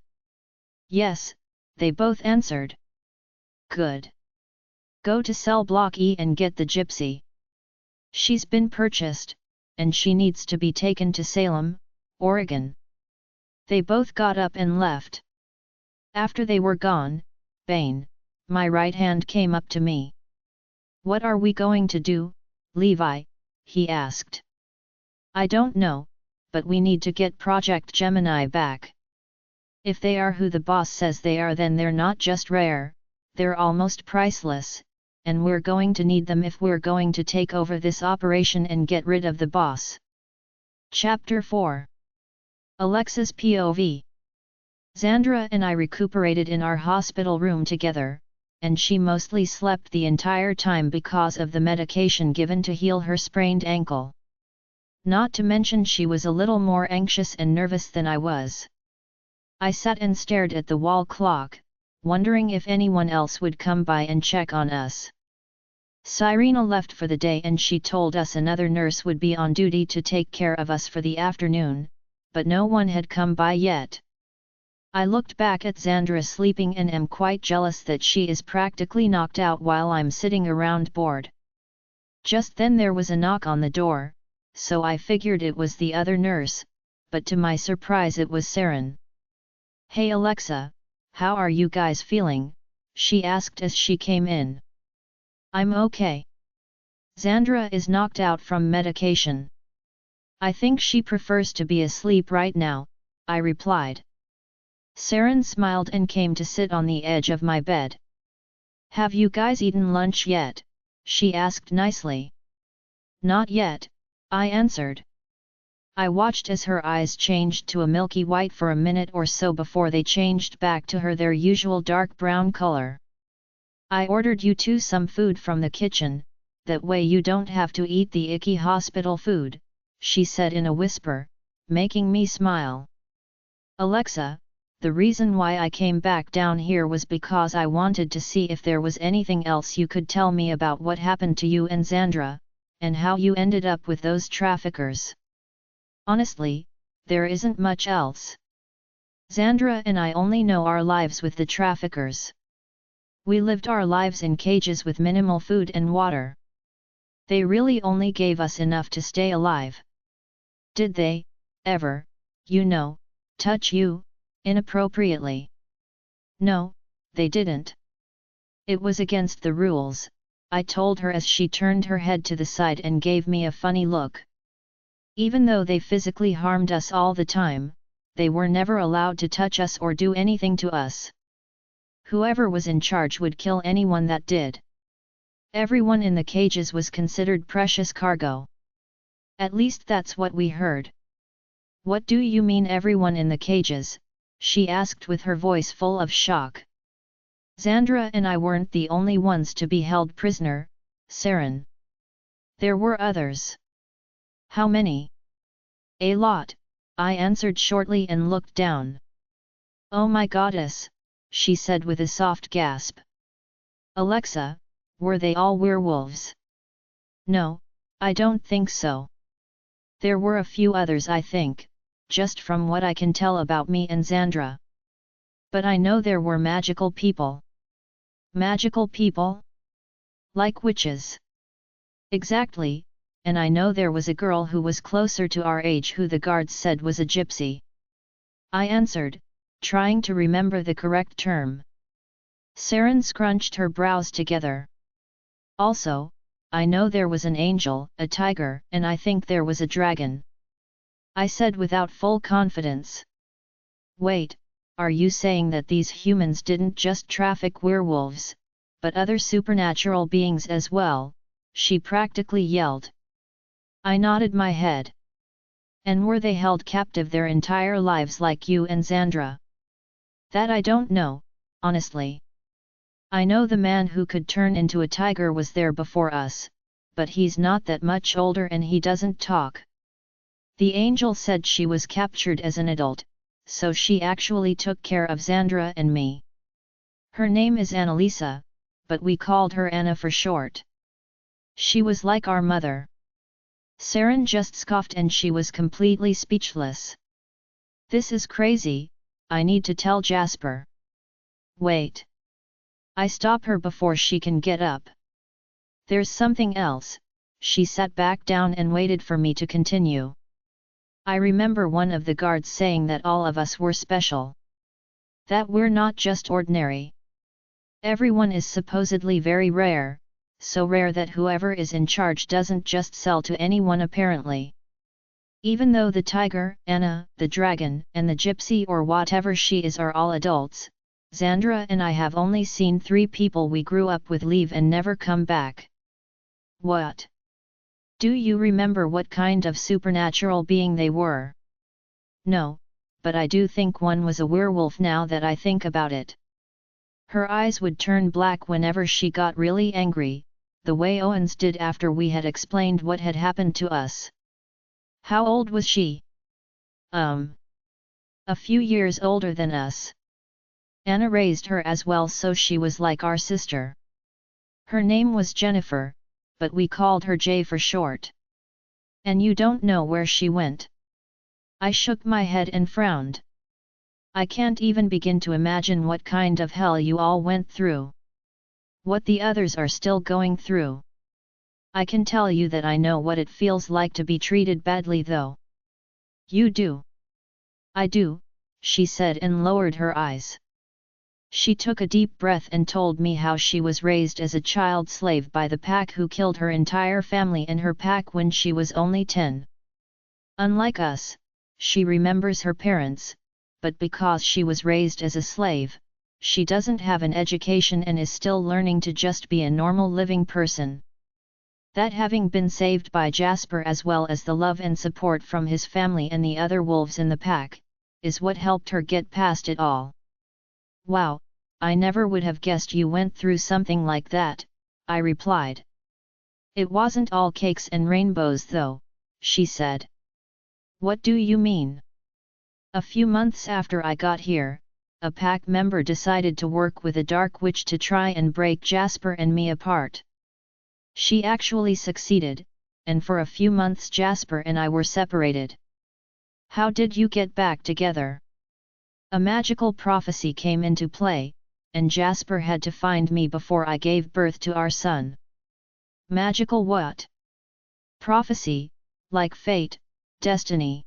Yes, they both answered. Good. Go to cell block E and get the gypsy. She's been purchased, and she needs to be taken to Salem, Oregon. They both got up and left. After they were gone, Bane, my right hand, came up to me. "What are we going to do, Levi?" he asked. "I don't know, but we need to get Project Gemini back. If they are who the boss says they are, then they're not just rare, they're almost priceless, and we're going to need them if we're going to take over this operation and get rid of the boss." Chapter 4. Alexa's POV. Xandra and I recuperated in our hospital room together, and she mostly slept the entire time because of the medication given to heal her sprained ankle. Not to mention she was a little more anxious and nervous than I was. I sat and stared at the wall clock, wondering if anyone else would come by and check on us. Cyrena left for the day and she told us another nurse would be on duty to take care of us for the afternoon, but no one had come by yet. I looked back at Xandra sleeping and am quite jealous that she is practically knocked out while I'm sitting around bored. Just then there was a knock on the door, so I figured it was the other nurse, but to my surprise it was Sarin. "Hey Alexa, how are you guys feeling?" she asked as she came in. "I'm okay. Xandra is knocked out from medication. I think she prefers to be asleep right now," I replied. Sarin smiled and came to sit on the edge of my bed. "Have you guys eaten lunch yet?" she asked nicely. "Not yet," I answered. I watched as her eyes changed to a milky white for a minute or so before they changed back to their usual dark brown color. "I ordered you two some food from the kitchen, that way you don't have to eat the icky hospital food," she said in a whisper, making me smile. "Alexa, the reason why I came back down here was because I wanted to see if there was anything else you could tell me about what happened to you and Xandra, and how you ended up with those traffickers. Honestly, there isn't much else. Xandra and I only know our lives with the traffickers. We lived our lives in cages with minimal food and water. They really only gave us enough to stay alive. Did they, ever, touch you, inappropriately?" "No, they didn't. It was against the rules," I told her as she turned her head to the side and gave me a funny look. "Even though they physically harmed us all the time, they were never allowed to touch us or do anything to us. Whoever was in charge would kill anyone that did. Everyone in the cages was considered precious cargo. At least that's what we heard." "What do you mean everyone in the cages?" she asked with her voice full of shock. "Xandra and I weren't the only ones to be held prisoner, Sarin. There were others." "How many?" "A lot," I answered shortly and looked down. "Oh my goddess," she said with a soft gasp. "Alexa, were they all werewolves?" "No, I don't think so. There were a few others I think, just from what I can tell about me and Xandra. But I know there were magical people." "Magical people? Like witches?" "Exactly, and I know there was a girl who was closer to our age who the guards said was a gypsy," I answered, trying to remember the correct term. Sarin scrunched her brows together. "Also, I know there was an angel, a tiger, and I think there was a dragon," I said without full confidence. "Wait, are you saying that these humans didn't just traffic werewolves, but other supernatural beings as well?" she practically yelled. I nodded my head. "And were they held captive their entire lives like you and Xandra?" "That I don't know, honestly. I know the man who could turn into a tiger was there before us, but he's not that much older and he doesn't talk. The angel said she was captured as an adult, so she actually took care of Xandra and me. Her name is Annalisa, but we called her Anna for short. She was like our mother." Sarin just scoffed and she was completely speechless. "This is crazy, I need to tell Jasper." "Wait." I stop her before she can get up. "There's something else." She sat back down and waited for me to continue. "I remember one of the guards saying that all of us were special. That we're not just ordinary. Everyone is supposedly very rare, so rare that whoever is in charge doesn't just sell to anyone apparently. Even though the tiger, Anna, the dragon, and the gypsy or whatever she is are all adults, Xandra and I have only seen 3 people we grew up with leave and never come back. What? Do you remember what kind of supernatural being they were? No, but I do think one was a werewolf now that I think about it. Her eyes would turn black whenever she got really angry, the way Owen's did after we had explained what had happened to us. How old was she? A few years older than us. Anna raised her as well, so she was like our sister. Her name was Jennifer, but we called her Jay for short. And you don't know where she went? I shook my head and frowned. I can't even begin to imagine what kind of hell you all went through. What the others are still going through. I can tell you that I know what it feels like to be treated badly though. You do? I do, she said and lowered her eyes. She took a deep breath and told me how she was raised as a child slave by the pack who killed her entire family and her pack when she was only 10. Unlike us, she remembers her parents, but because she was raised as a slave, she doesn't have an education and is still learning to just be a normal living person. That having been saved by Jasper as well as the love and support from his family and the other wolves in the pack, is what helped her get past it all. Wow, I never would have guessed you went through something like that, I replied. It wasn't all cakes and rainbows though, she said. What do you mean? A few months after I got here, a pack member decided to work with a dark witch to try and break Jasper and me apart. She actually succeeded, and for a few months Jasper and I were separated. How did you get back together? A magical prophecy came into play, and Jasper had to find me before I gave birth to our son. Magical what? Prophecy, like fate, destiny.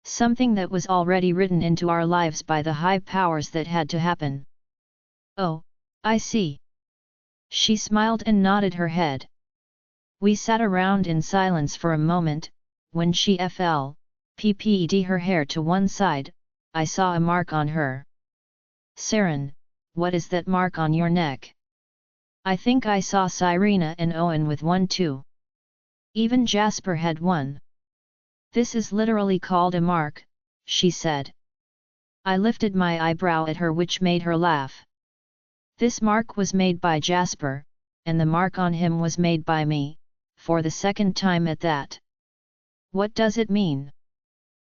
Something that was already written into our lives by the high powers that had to happen. Oh, I see. She smiled and nodded her head. We sat around in silence for a moment. When she pped her hair to one side, I saw a mark on her. Sarin, what is that mark on your neck? I think I saw Cyrena and Owen with one too. Even Jasper had one. This is literally called a mark, she said. I lifted my eyebrow at her, which made her laugh. This mark was made by Jasper, and the mark on him was made by me, for the second time at that. What does it mean?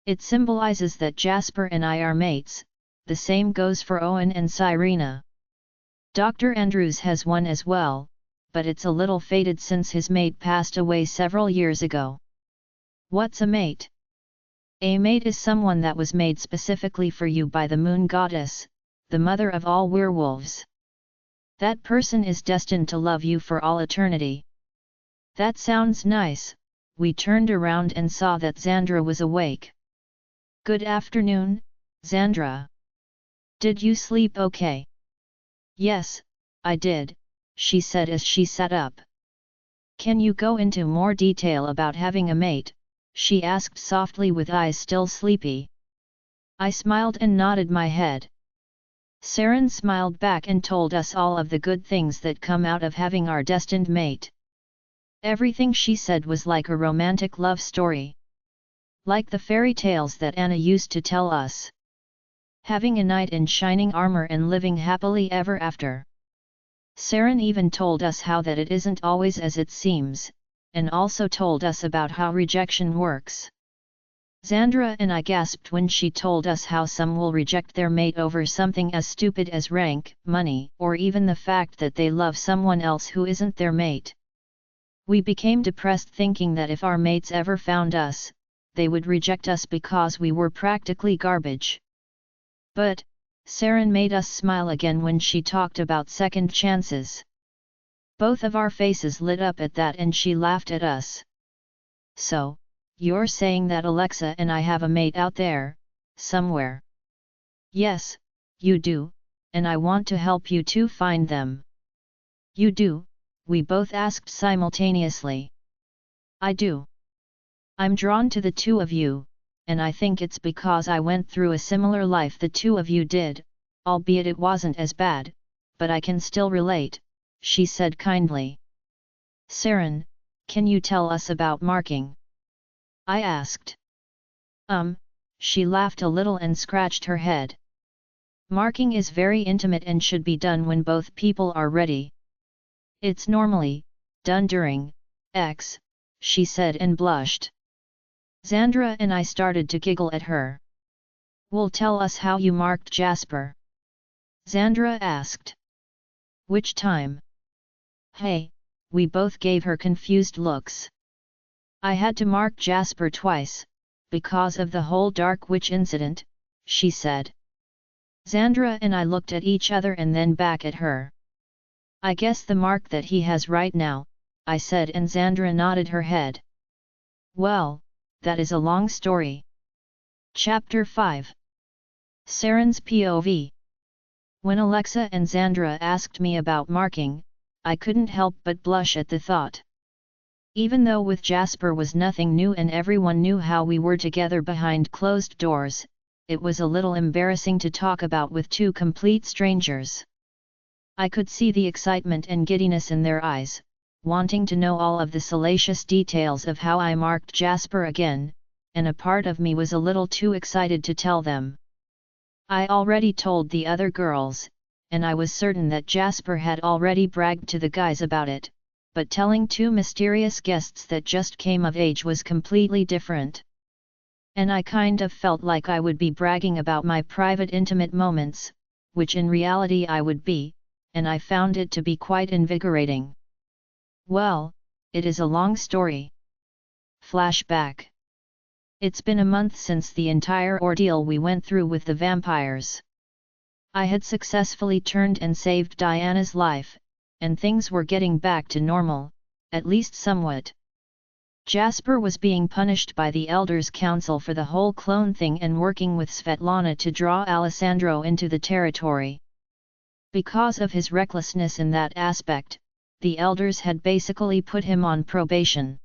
It symbolizes that Jasper and I are mates. The same goes for Owen and Cyrena. Dr. Andrews has one as well, but it's a little faded since his mate passed away several years ago. What's a mate? A mate is someone that was made specifically for you by the moon goddess, the mother of all werewolves. That person is destined to love you for all eternity. That sounds nice. We turned around and saw that Xandra was awake. Good afternoon, Xandra. Did you sleep okay? Yes, I did, she said as she sat up. Can you go into more detail about having a mate? She asked softly with eyes still sleepy. I smiled and nodded my head. Sarin smiled back and told us all of the good things that come out of having our destined mate. Everything she said was like a romantic love story. Like the fairy tales that Anna used to tell us. Having a knight in shining armor and living happily ever after. Sarin even told us how that it isn't always as it seems, and also told us about how rejection works. Xandra and I gasped when she told us how some will reject their mate over something as stupid as rank, money, or even the fact that they love someone else who isn't their mate. We became depressed thinking that if our mates ever found us, they would reject us because we were practically garbage. But, Sarin made us smile again when she talked about second chances. Both of our faces lit up at that and she laughed at us. So, you're saying that Alexa and I have a mate out there, somewhere? Yes, you do, and I want to help you to find them. You do, we both asked simultaneously. I do. I'm drawn to the two of you, and I think it's because I went through a similar life the two of you did, albeit it wasn't as bad, but I can still relate, she said kindly. Sarin, can you tell us about marking? I asked. She laughed a little and scratched her head. Marking is very intimate and should be done when both people are ready. It's normally done during X, she said and blushed. Xandra and I started to giggle at her. Will tell us how you marked Jasper? Xandra asked. Which time? Hey, we both gave her confused looks. I had to mark Jasper twice, because of the whole Dark Witch incident, she said. Xandra and I looked at each other and then back at her. I guess the mark that he has right now, I said, and Xandra nodded her head. Well, that is a long story. Chapter 5. Sarin's POV. When Alexa and Xandra asked me about marking, I couldn't help but blush at the thought. Even though with Jasper was nothing new and everyone knew how we were together behind closed doors, it was a little embarrassing to talk about with two complete strangers. I could see the excitement and giddiness in their eyes, wanting to know all of the salacious details of how I marked Jasper again, and a part of me was a little too excited to tell them. I already told the other girls, and I was certain that Jasper had already bragged to the guys about it, but telling two mysterious guests that just came of age was completely different. And I kind of felt like I would be bragging about my private intimate moments, which in reality I would be, and I found it to be quite invigorating. Well, it is a long story. Flashback. It's been a month since the entire ordeal we went through with the vampires. I had successfully turned and saved Diana's life, and things were getting back to normal, at least somewhat. Jasper was being punished by the Elders' Council for the whole clone thing and working with Svetlana to draw Alessandro into the territory. Because of his recklessness in that aspect, the Elders had basically put him on probation.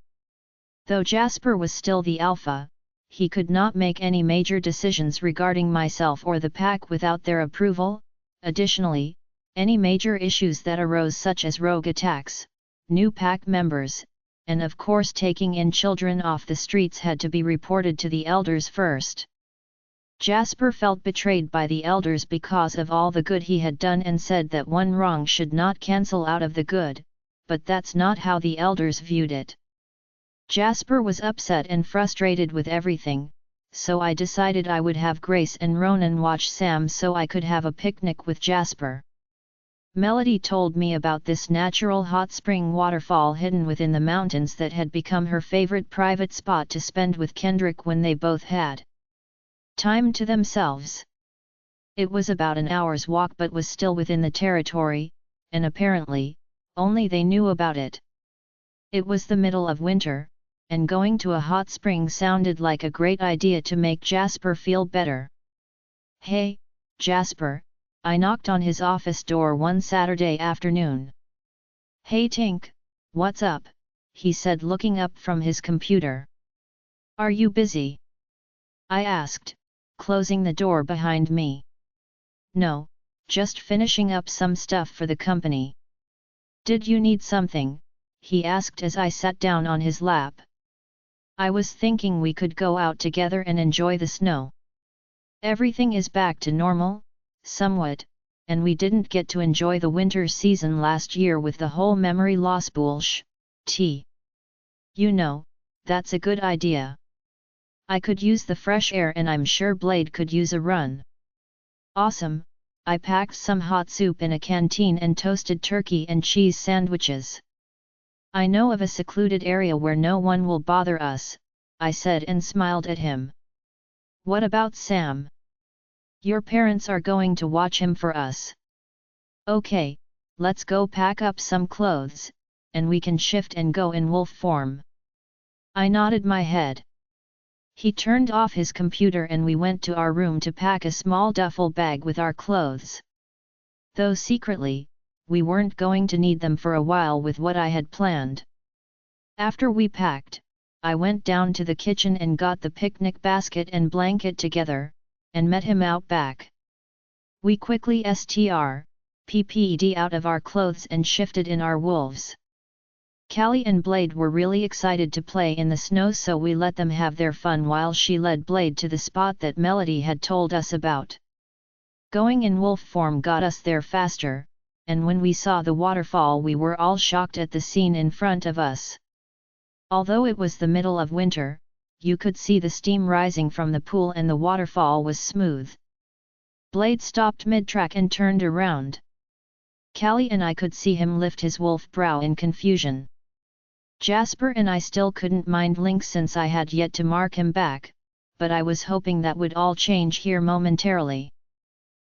Though Jasper was still the alpha, he could not make any major decisions regarding myself or the pack without their approval. Additionally, any major issues that arose such as rogue attacks, new pack members, and of course taking in children off the streets had to be reported to the Elders first. Jasper felt betrayed by the Elders because of all the good he had done and said that one wrong should not cancel out of the good, but that's not how the Elders viewed it. Jasper was upset and frustrated with everything, so I decided I would have Grace and Ronan watch Sam so I could have a picnic with Jasper. Melody told me about this natural hot spring waterfall hidden within the mountains that had become her favorite private spot to spend with Kendrick when they both had time to themselves. It was about an hour's walk but was still within the territory, and apparently, only they knew about it. It was the middle of winter, and going to a hot spring sounded like a great idea to make Jasper feel better. Hey, Jasper, I knocked on his office door one Saturday afternoon. Hey Tink, what's up? He said looking up from his computer. Are you busy? I asked, closing the door behind me. No, just finishing up some stuff for the company. Did you need something? He asked as I sat down on his lap. I was thinking we could go out together and enjoy the snow. Everything is back to normal, somewhat, and we didn't get to enjoy the winter season last year with the whole memory loss bullshit. You know, that's a good idea. I could use the fresh air and I'm sure Blade could use a run. Awesome, I packed some hot soup in a canteen and toasted turkey and cheese sandwiches. I know of a secluded area where no one will bother us, I said and smiled at him. What about Sam? Your parents are going to watch him for us. Okay, let's go pack up some clothes, and we can shift and go in wolf form. I nodded my head. He turned off his computer and we went to our room to pack a small duffel bag with our clothes. Though secretly, we weren't going to need them for a while with what I had planned. After we packed, I went down to the kitchen and got the picnic basket and blanket together, and met him out back. We quickly PP'd out of our clothes and shifted in our wolves. Callie and Blade were really excited to play in the snow, so we let them have their fun while she led Blade to the spot that Melody had told us about. Going in wolf form got us there faster, and when we saw the waterfall we were all shocked at the scene in front of us. Although it was the middle of winter, you could see the steam rising from the pool and the waterfall was smooth. Blade stopped mid-track and turned around. Callie and I could see him lift his wolf brow in confusion. Jasper and I still couldn't mind Link since I had yet to mark him back, but I was hoping that would all change here momentarily.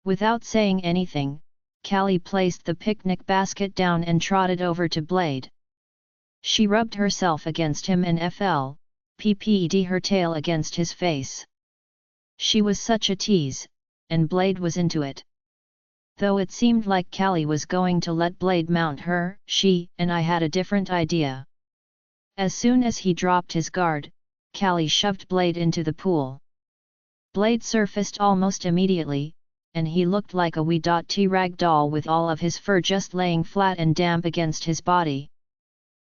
Without saying anything, Callie placed the picnic basket down and trotted over to Blade. She rubbed herself against him and PP'd her tail against his face. She was such a tease, and Blade was into it. Though it seemed like Callie was going to let Blade mount her, she and I had a different idea. As soon as he dropped his guard, Callie shoved Blade into the pool. Blade surfaced almost immediately, and he looked like a wee rag doll with all of his fur just laying flat and damp against his body.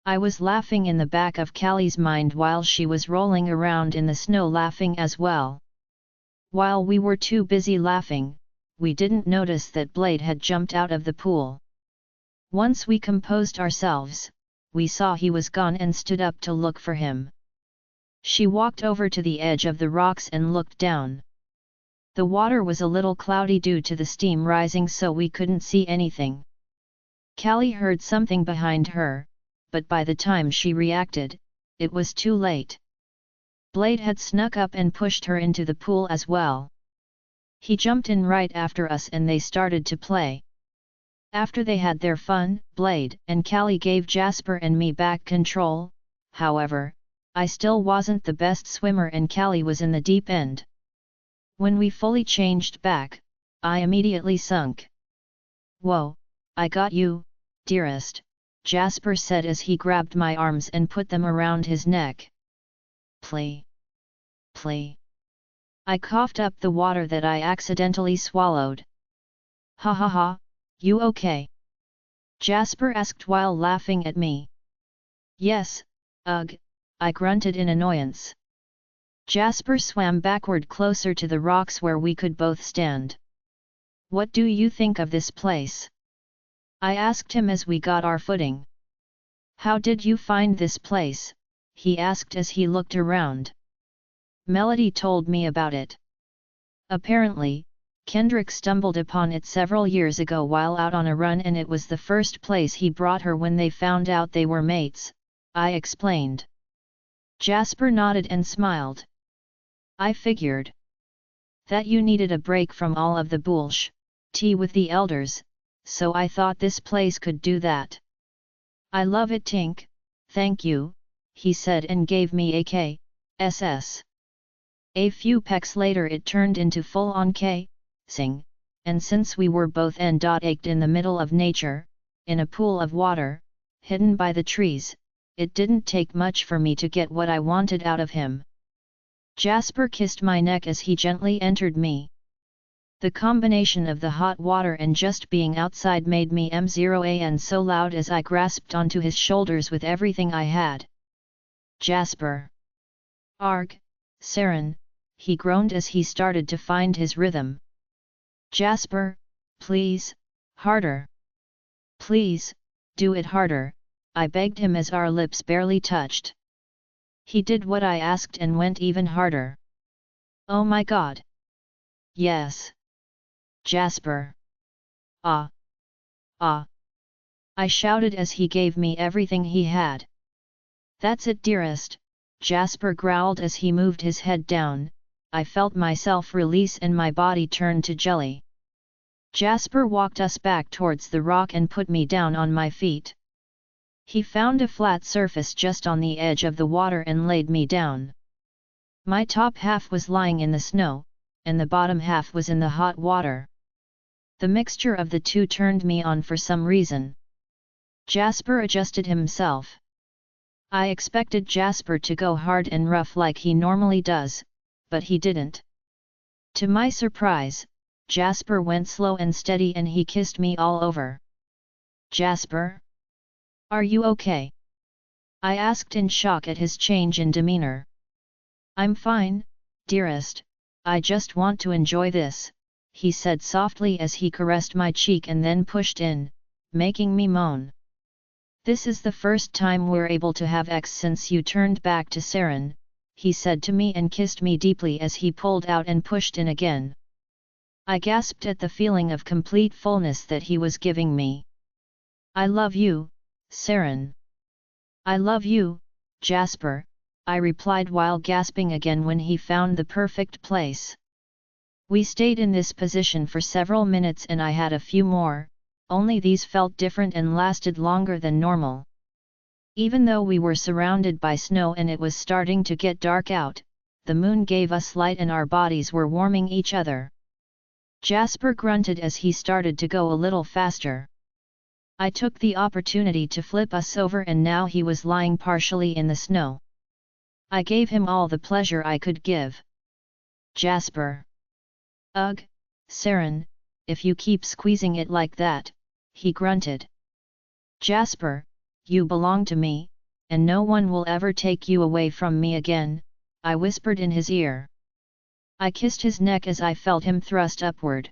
I was laughing in the back of Callie's mind while she was rolling around in the snow laughing as well. While we were too busy laughing, we didn't notice that Blade had jumped out of the pool. Once we composed ourselves, we saw he was gone and stood up to look for him. She walked over to the edge of the rocks and looked down. The water was a little cloudy due to the steam rising, so we couldn't see anything. Callie heard something behind her, but by the time she reacted, it was too late. Blade had snuck up and pushed her into the pool as well. He jumped in right after us and they started to play. After they had their fun, Blade and Callie gave Jasper and me back control. However, I still wasn't the best swimmer and Callie was in the deep end. When we fully changed back, I immediately sunk. "Whoa, I got you, dearest," Jasper said as he grabbed my arms and put them around his neck. "Play. Play." I coughed up the water that I accidentally swallowed. "Ha ha ha, you okay?" Jasper asked while laughing at me. "Yes, ugh," I grunted in annoyance. Jasper swam backward closer to the rocks where we could both stand. "What do you think of this place?" I asked him as we got our footing. "How did you find this place?" he asked as he looked around. "Melody told me about it. Apparently, Kendrick stumbled upon it several years ago while out on a run and it was the first place he brought her when they found out they were mates," I explained. Jasper nodded and smiled. "I figured that you needed a break from all of the bullshit with the elders, so I thought this place could do that." "I love it, Tink, thank you," he said and gave me a kiss. A few pecks later it turned into full-on kissing, and since we were both ached in the middle of nature, in a pool of water, hidden by the trees, it didn't take much for me to get what I wanted out of him. Jasper kissed my neck as he gently entered me. The combination of the hot water and just being outside made me M0an so loud as I grasped onto his shoulders with everything I had. "Jasper! Arg, Sarin," he groaned as he started to find his rhythm. "Jasper, please, harder. Please, do it harder," I begged him as our lips barely touched. He did what I asked and went even harder. "Oh my God! Yes! Jasper! Ah! Ah!" I shouted as he gave me everything he had. "That's it, dearest," Jasper growled as he moved his head down. I felt myself release and my body turn to jelly. Jasper walked us back towards the rock and put me down on my feet. He found a flat surface just on the edge of the water and laid me down. My top half was lying in the snow, and the bottom half was in the hot water. The mixture of the two turned me on for some reason. Jasper adjusted himself. I expected Jasper to go hard and rough like he normally does, but he didn't. To my surprise, Jasper went slow and steady and he kissed me all over. Jasper? Are you okay? I asked in shock at his change in demeanor. I'm fine, dearest, I just want to enjoy this, he said softly as he caressed my cheek and then pushed in, making me moan. This is the first time we're able to have sex since you turned back to Sarin, he said to me and kissed me deeply as he pulled out and pushed in again. I gasped at the feeling of complete fullness that he was giving me. I love you, Sarin. I love you, Jasper, I replied while gasping again when he found the perfect place. We stayed in this position for several minutes and I had a few more, only these felt different and lasted longer than normal. Even though we were surrounded by snow and it was starting to get dark out, the moon gave us light and our bodies were warming each other. Jasper grunted as he started to go a little faster. I took the opportunity to flip us over and now he was lying partially in the snow. I gave him all the pleasure I could give. Jasper. Ugh, Sarin, if you keep squeezing it like that, he grunted. Jasper, you belong to me, and no one will ever take you away from me again, I whispered in his ear. I kissed his neck as I felt him thrust upward.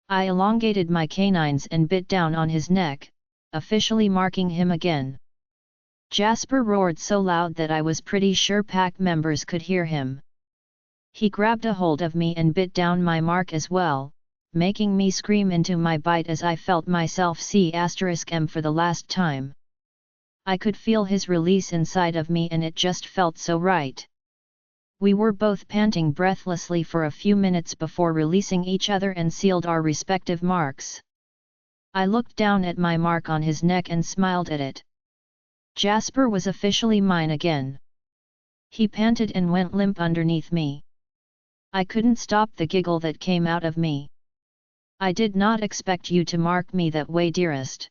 I elongated my canines and bit down on his neck, officially marking him again. Jasper roared so loud that I was pretty sure pack members could hear him. He grabbed a hold of me and bit down my mark as well, making me scream into my bite as I felt myself see *M for the last time. I could feel his release inside of me and it just felt so right. We were both panting breathlessly for a few minutes before releasing each other and sealed our respective marks. I looked down at my mark on his neck and smiled at it. Jasper was officially mine again. He panted and went limp underneath me. I couldn't stop the giggle that came out of me. I did not expect you to mark me that way, dearest.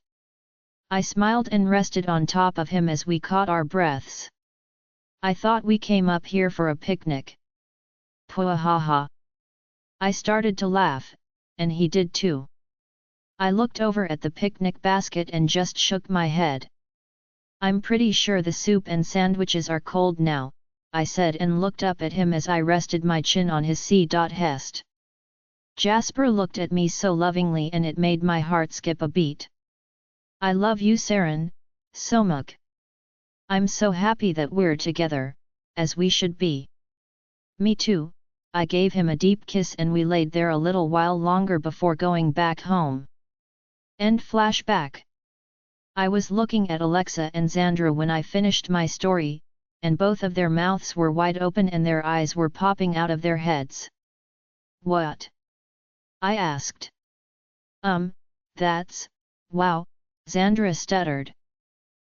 I smiled and rested on top of him as we caught our breaths. I thought we came up here for a picnic. Pwahaha. I started to laugh, and he did too. I looked over at the picnic basket and just shook my head. I'm pretty sure the soup and sandwiches are cold now, I said and looked up at him as I rested my chin on his C.Hest. Jasper looked at me so lovingly and it made my heart skip a beat. I love you, Sarin, so much. I'm so happy that we're together, as we should be. Me too, I gave him a deep kiss and we laid there a little while longer before going back home. End flashback. I was looking at Alexa and Xandra when I finished my story, and both of their mouths were wide open and their eyes were popping out of their heads. What? I asked. That's, wow, Xandra stuttered.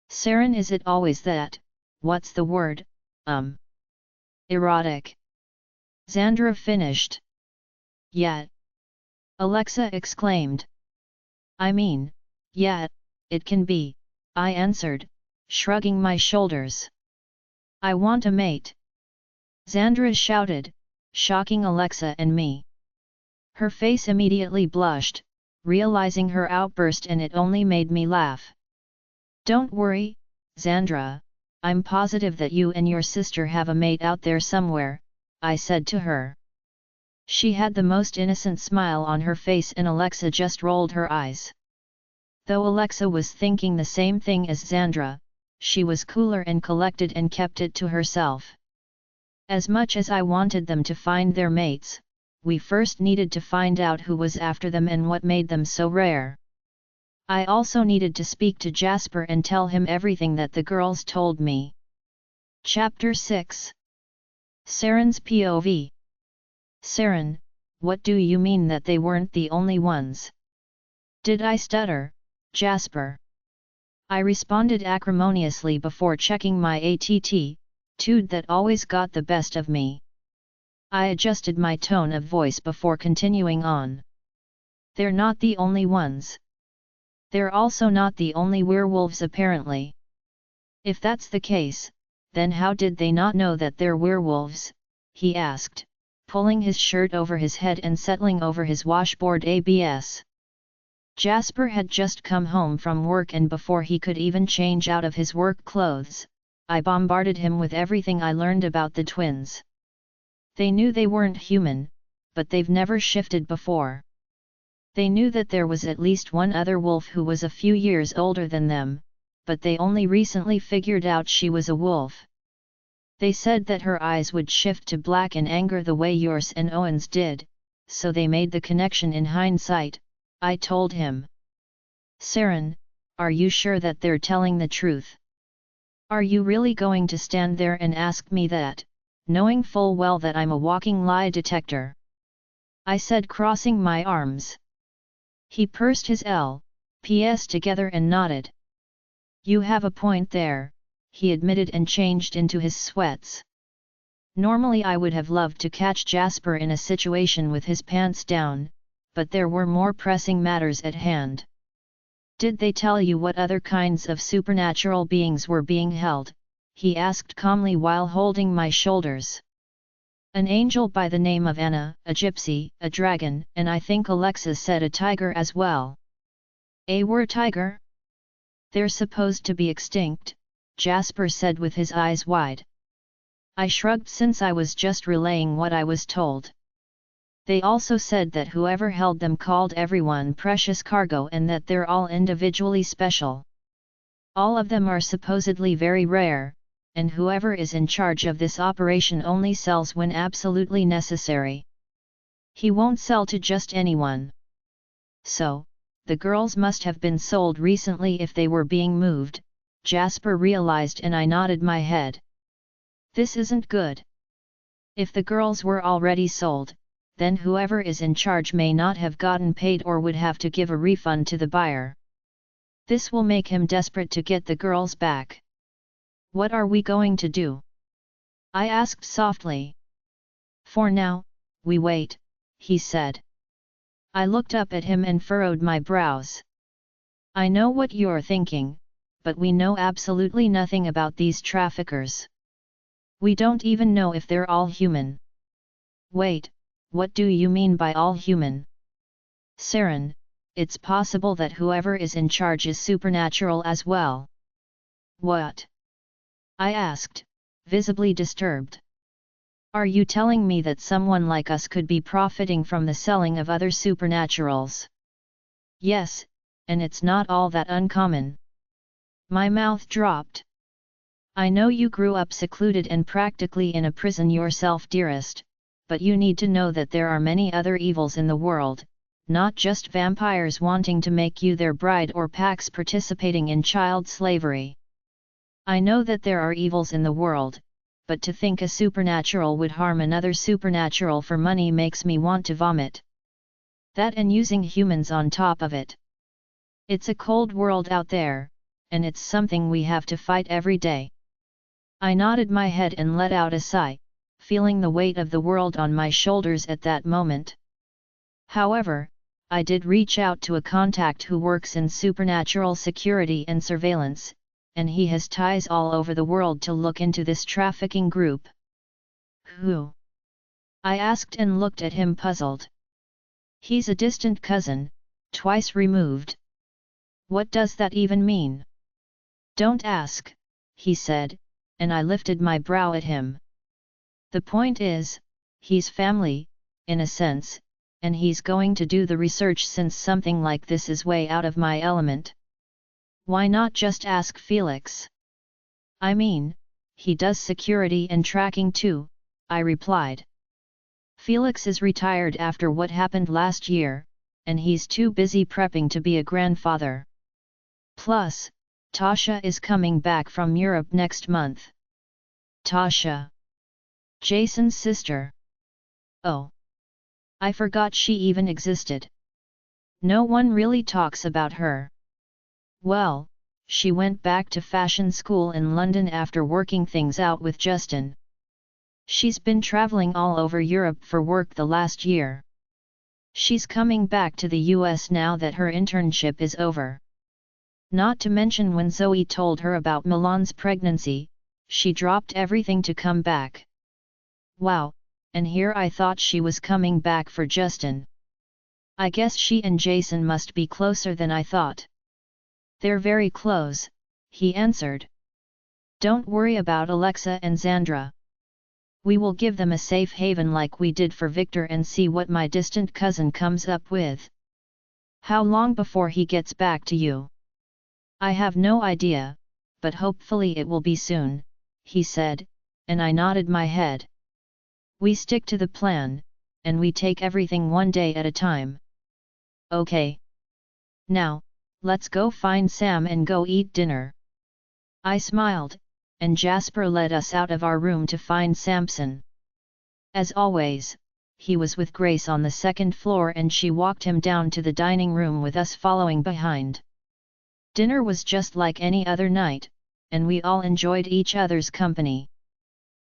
Sarin, is it always that, what's the word, erotic? Xandra finished. Yeah. Alexa exclaimed. I mean, yeah, it can be, I answered, shrugging my shoulders. I want a mate. Xandra shouted, shocking Alexa and me. Her face immediately blushed, realizing her outburst, and it only made me laugh. Don't worry, Xandra, I'm positive that you and your sister have a mate out there somewhere, I said to her. She had the most innocent smile on her face and Alexa just rolled her eyes. Though Alexa was thinking the same thing as Xandra, she was cooler and collected and kept it to herself. As much as I wanted them to find their mates, we first needed to find out who was after them and what made them so rare. I also needed to speak to Jasper and tell him everything that the girls told me. Chapter 6. Sarin's POV. Sarin, what do you mean that they weren't the only ones? Did I stutter, Jasper? I responded acrimoniously before checking my attitude that always got the best of me. I adjusted my tone of voice before continuing on. They're not the only ones. They're also not the only werewolves apparently. If that's the case, then how did they not know that they're werewolves? He asked, pulling his shirt over his head and settling over his washboard abs. Jasper had just come home from work, and before he could even change out of his work clothes, I bombarded him with everything I learned about the twins. They knew they weren't human, but they've never shifted before. They knew that there was at least one other wolf who was a few years older than them, but they only recently figured out she was a wolf. They said that her eyes would shift to black in anger the way yours and Owen's did, so they made the connection in hindsight, I told him. Sarin, are you sure that they're telling the truth? Are you really going to stand there and ask me that, knowing full well that I'm a walking lie detector? I said, crossing my arms. He pursed his lips together and nodded. You have a point there, he admitted and changed into his sweats. Normally I would have loved to catch Jasper in a situation with his pants down, but there were more pressing matters at hand. Did they tell you what other kinds of supernatural beings were being held? He asked calmly while holding my shoulders. An angel by the name of Anna, a gypsy, a dragon, and I think Alexis said a tiger as well. A were tiger? They're supposed to be extinct, Jasper said with his eyes wide. I shrugged since I was just relaying what I was told. They also said that whoever held them called everyone precious cargo and that they're all individually special. All of them are supposedly very rare, and whoever is in charge of this operation only sells when absolutely necessary. He won't sell to just anyone. So, the girls must have been sold recently if they were being moved, Jasper realized, and I nodded my head. This isn't good. If the girls were already sold, then whoever is in charge may not have gotten paid or would have to give a refund to the buyer. This will make him desperate to get the girls back. What are we going to do? I asked softly. For now, we wait, he said. I looked up at him and furrowed my brows. I know what you're thinking, but we know absolutely nothing about these traffickers. We don't even know if they're all human. Wait, what do you mean by all human? Sarin, it's possible that whoever is in charge is supernatural as well. What? I asked, visibly disturbed. Are you telling me that someone like us could be profiting from the selling of other supernaturals? Yes, and it's not all that uncommon. My mouth dropped. I know you grew up secluded and practically in a prison yourself, dearest, but you need to know that there are many other evils in the world, not just vampires wanting to make you their bride or Pax participating in child slavery. I know that there are evils in the world, but to think a supernatural would harm another supernatural for money makes me want to vomit. That, and using humans on top of it. It's a cold world out there, and it's something we have to fight every day. I nodded my head and let out a sigh, feeling the weight of the world on my shoulders at that moment. However, I did reach out to a contact who works in supernatural security and surveillance, and he has ties all over the world to look into this trafficking group. Who? I asked and looked at him puzzled. He's a distant cousin, twice removed. What does that even mean? Don't ask, he said, and I lifted my brow at him. The point is, he's family, in a sense, and he's going to do the research since something like this is way out of my element. Why not just ask Felix? I mean, he does security and tracking too, I replied. Felix is retired after what happened last year, and he's too busy prepping to be a grandfather. Plus, Tasha is coming back from Europe next month. Tasha? Jason's sister. Oh. I forgot she even existed. No one really talks about her. Well, she went back to fashion school in London after working things out with Justin. She's been traveling all over Europe for work the last year. She's coming back to the US now that her internship is over. Not to mention when Zoe told her about Milan's pregnancy, she dropped everything to come back. Wow, and here I thought she was coming back for Justin. I guess she and Jason must be closer than I thought. They're very close, he answered. Don't worry about Alexa and Xandra. We will give them a safe haven like we did for Victor and see what my distant cousin comes up with. How long before he gets back to you? I have no idea, but hopefully it will be soon, he said, and I nodded my head. We stick to the plan, and we take everything one day at a time. Okay. Now, let's go find Sam and go eat dinner. I smiled, and Jasper led us out of our room to find Samson. As always, he was with Grace on the second floor and she walked him down to the dining room with us following behind. Dinner was just like any other night, and we all enjoyed each other's company.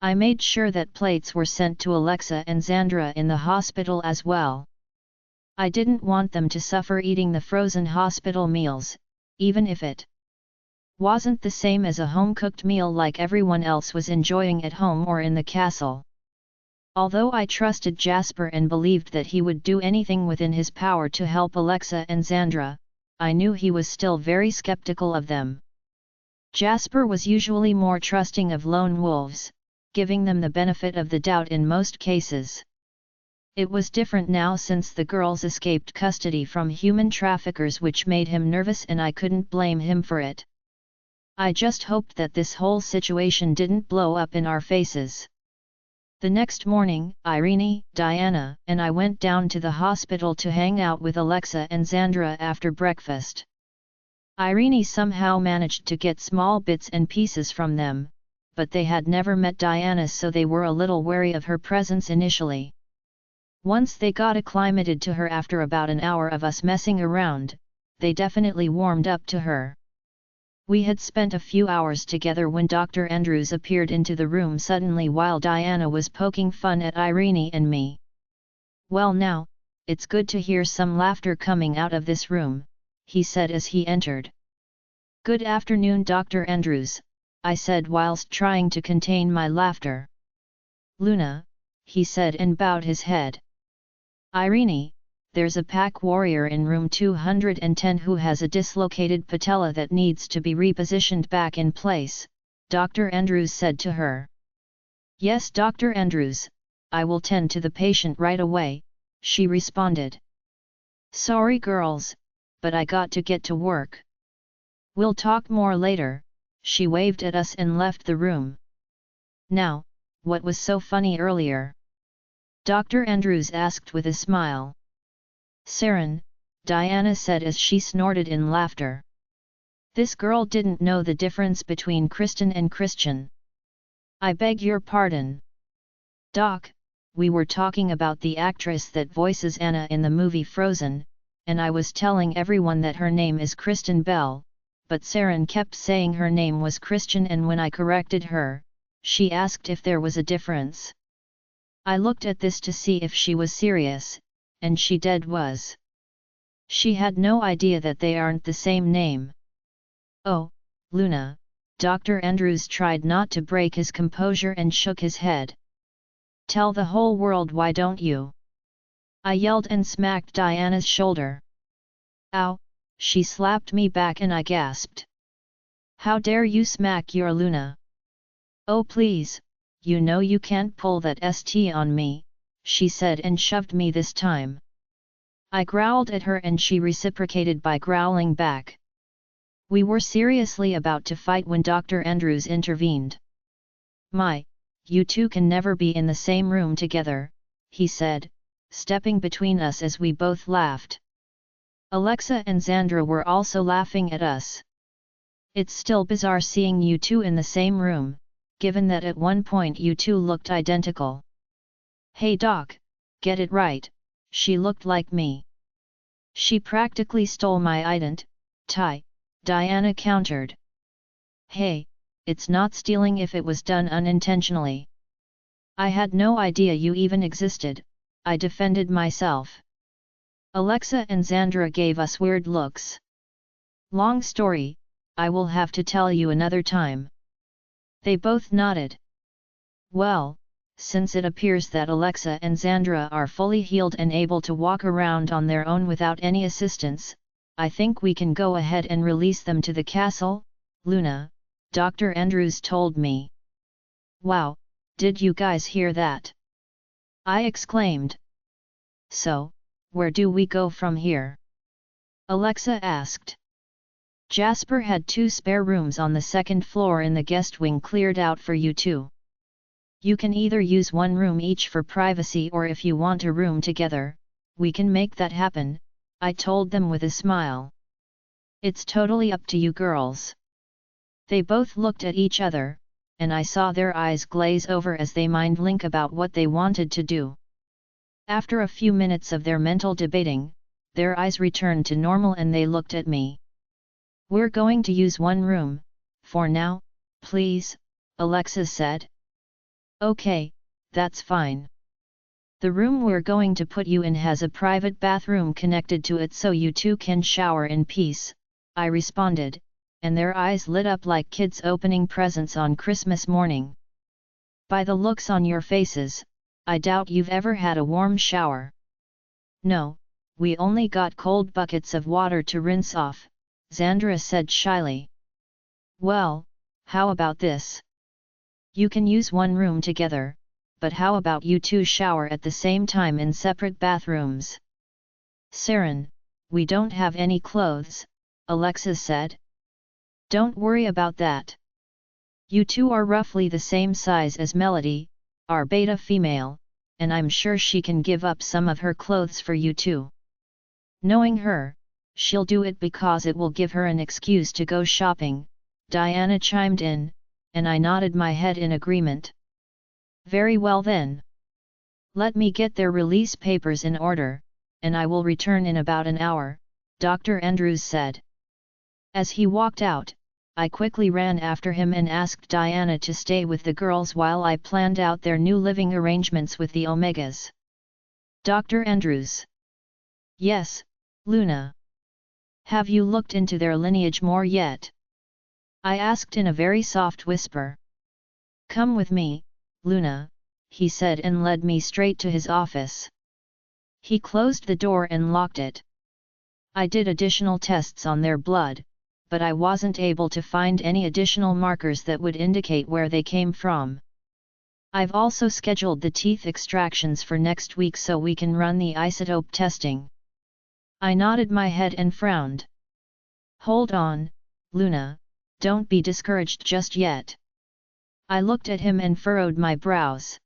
I made sure that plates were sent to Alexa and Xandra in the hospital as well. I didn't want them to suffer eating the frozen hospital meals, even if it wasn't the same as a home-cooked meal like everyone else was enjoying at home or in the castle. Although I trusted Jasper and believed that he would do anything within his power to help Alexa and Xandra, I knew he was still very skeptical of them. Jasper was usually more trusting of lone wolves, giving them the benefit of the doubt in most cases. It was different now since the girls escaped custody from human traffickers, which made him nervous, and I couldn't blame him for it. I just hoped that this whole situation didn't blow up in our faces. The next morning, Irene, Diana, and I went down to the hospital to hang out with Alexa and Xandra after breakfast. Irene somehow managed to get small bits and pieces from them, but they had never met Diana, so they were a little wary of her presence initially. Once they got acclimated to her after about an hour of us messing around, they definitely warmed up to her. We had spent a few hours together when Dr. Andrews appeared into the room suddenly while Diana was poking fun at Irene and me. Well now, it's good to hear some laughter coming out of this room, he said as he entered. Good afternoon, Dr. Andrews, I said whilst trying to contain my laughter. Luna, he said and bowed his head. Irene, there's a pack warrior in room 210 who has a dislocated patella that needs to be repositioned back in place, Dr. Andrews said to her. Yes, Dr. Andrews, I will tend to the patient right away, she responded. Sorry girls, but I got to get to work. We'll talk more later, she waved at us and left the room. Now, what was so funny earlier? Dr. Andrews asked with a smile. Sarin, Diana said as she snorted in laughter. This girl didn't know the difference between Kristen and Christian. I beg your pardon. Doc, we were talking about the actress that voices Anna in the movie Frozen, and I was telling everyone that her name is Kristen Bell, but Sarin kept saying her name was Christian, and when I corrected her, she asked if there was a difference. I looked at this to see if she was serious, and she dead was. She had no idea that they aren't the same name. Oh, Luna, Dr. Andrews tried not to break his composure and shook his head. Tell the whole world, why don't you? I yelled and smacked Diana's shoulder. Ow, she slapped me back and I gasped. How dare you smack your Luna? Oh please, you know you can't pull that ST on me, she said and shoved me this time. I growled at her and she reciprocated by growling back. We were seriously about to fight when Dr. Andrews intervened. My, you two can never be in the same room together, he said, stepping between us as we both laughed. Alexa and Xandra were also laughing at us. It's still bizarre seeing you two in the same room, given that at one point you two looked identical. Hey Doc, get it right, she looked like me. She practically stole my identity, Diana countered. Hey, it's not stealing if it was done unintentionally. I had no idea you even existed, I defended myself. Alexa and Xandra gave us weird looks. Long story, I will have to tell you another time. They both nodded. Well, since it appears that Alexa and Xandra are fully healed and able to walk around on their own without any assistance, I think we can go ahead and release them to the castle, Luna, Dr. Andrews told me. Wow, did you guys hear that? I exclaimed. So, where do we go from here? Alexa asked. Jasper had 2 spare rooms on the 2nd floor in the guest wing cleared out for you two. You can either use one room each for privacy, or if you want a room together, we can make that happen, I told them with a smile. It's totally up to you girls. They both looked at each other, and I saw their eyes glaze over as they mind link about what they wanted to do. After a few minutes of their mental debating, their eyes returned to normal and they looked at me. We're going to use one room, for now, please, Alexa said. Okay, that's fine. The room we're going to put you in has a private bathroom connected to it so you two can shower in peace, I responded, and their eyes lit up like kids opening presents on Christmas morning. By the looks on your faces, I doubt you've ever had a warm shower. No, we only got cold buckets of water to rinse off, Xandra said shyly. Well, how about this? You can use one room together, but how about you two shower at the same time in separate bathrooms? Sarin, we don't have any clothes, Alexa said. Don't worry about that. You two are roughly the same size as Melody, our beta female, and I'm sure she can give up some of her clothes for you two. Knowing her, she'll do it because it will give her an excuse to go shopping, Diana chimed in, and I nodded my head in agreement. Very well then. Let me get their release papers in order, and I will return in about an hour, Dr. Andrews said. As he walked out, I quickly ran after him and asked Diana to stay with the girls while I planned out their new living arrangements with the Omegas. Dr. Andrews. Yes, Luna. Have you looked into their lineage more yet? I asked in a very soft whisper. Come with me, Luna, he said and led me straight to his office. He closed the door and locked it. I did additional tests on their blood, but I wasn't able to find any additional markers that would indicate where they came from. I've also scheduled the teeth extractions for next week so we can run the isotope testing. I nodded my head and frowned. Hold on, Luna. Don't be discouraged just yet. I looked at him and furrowed my brows.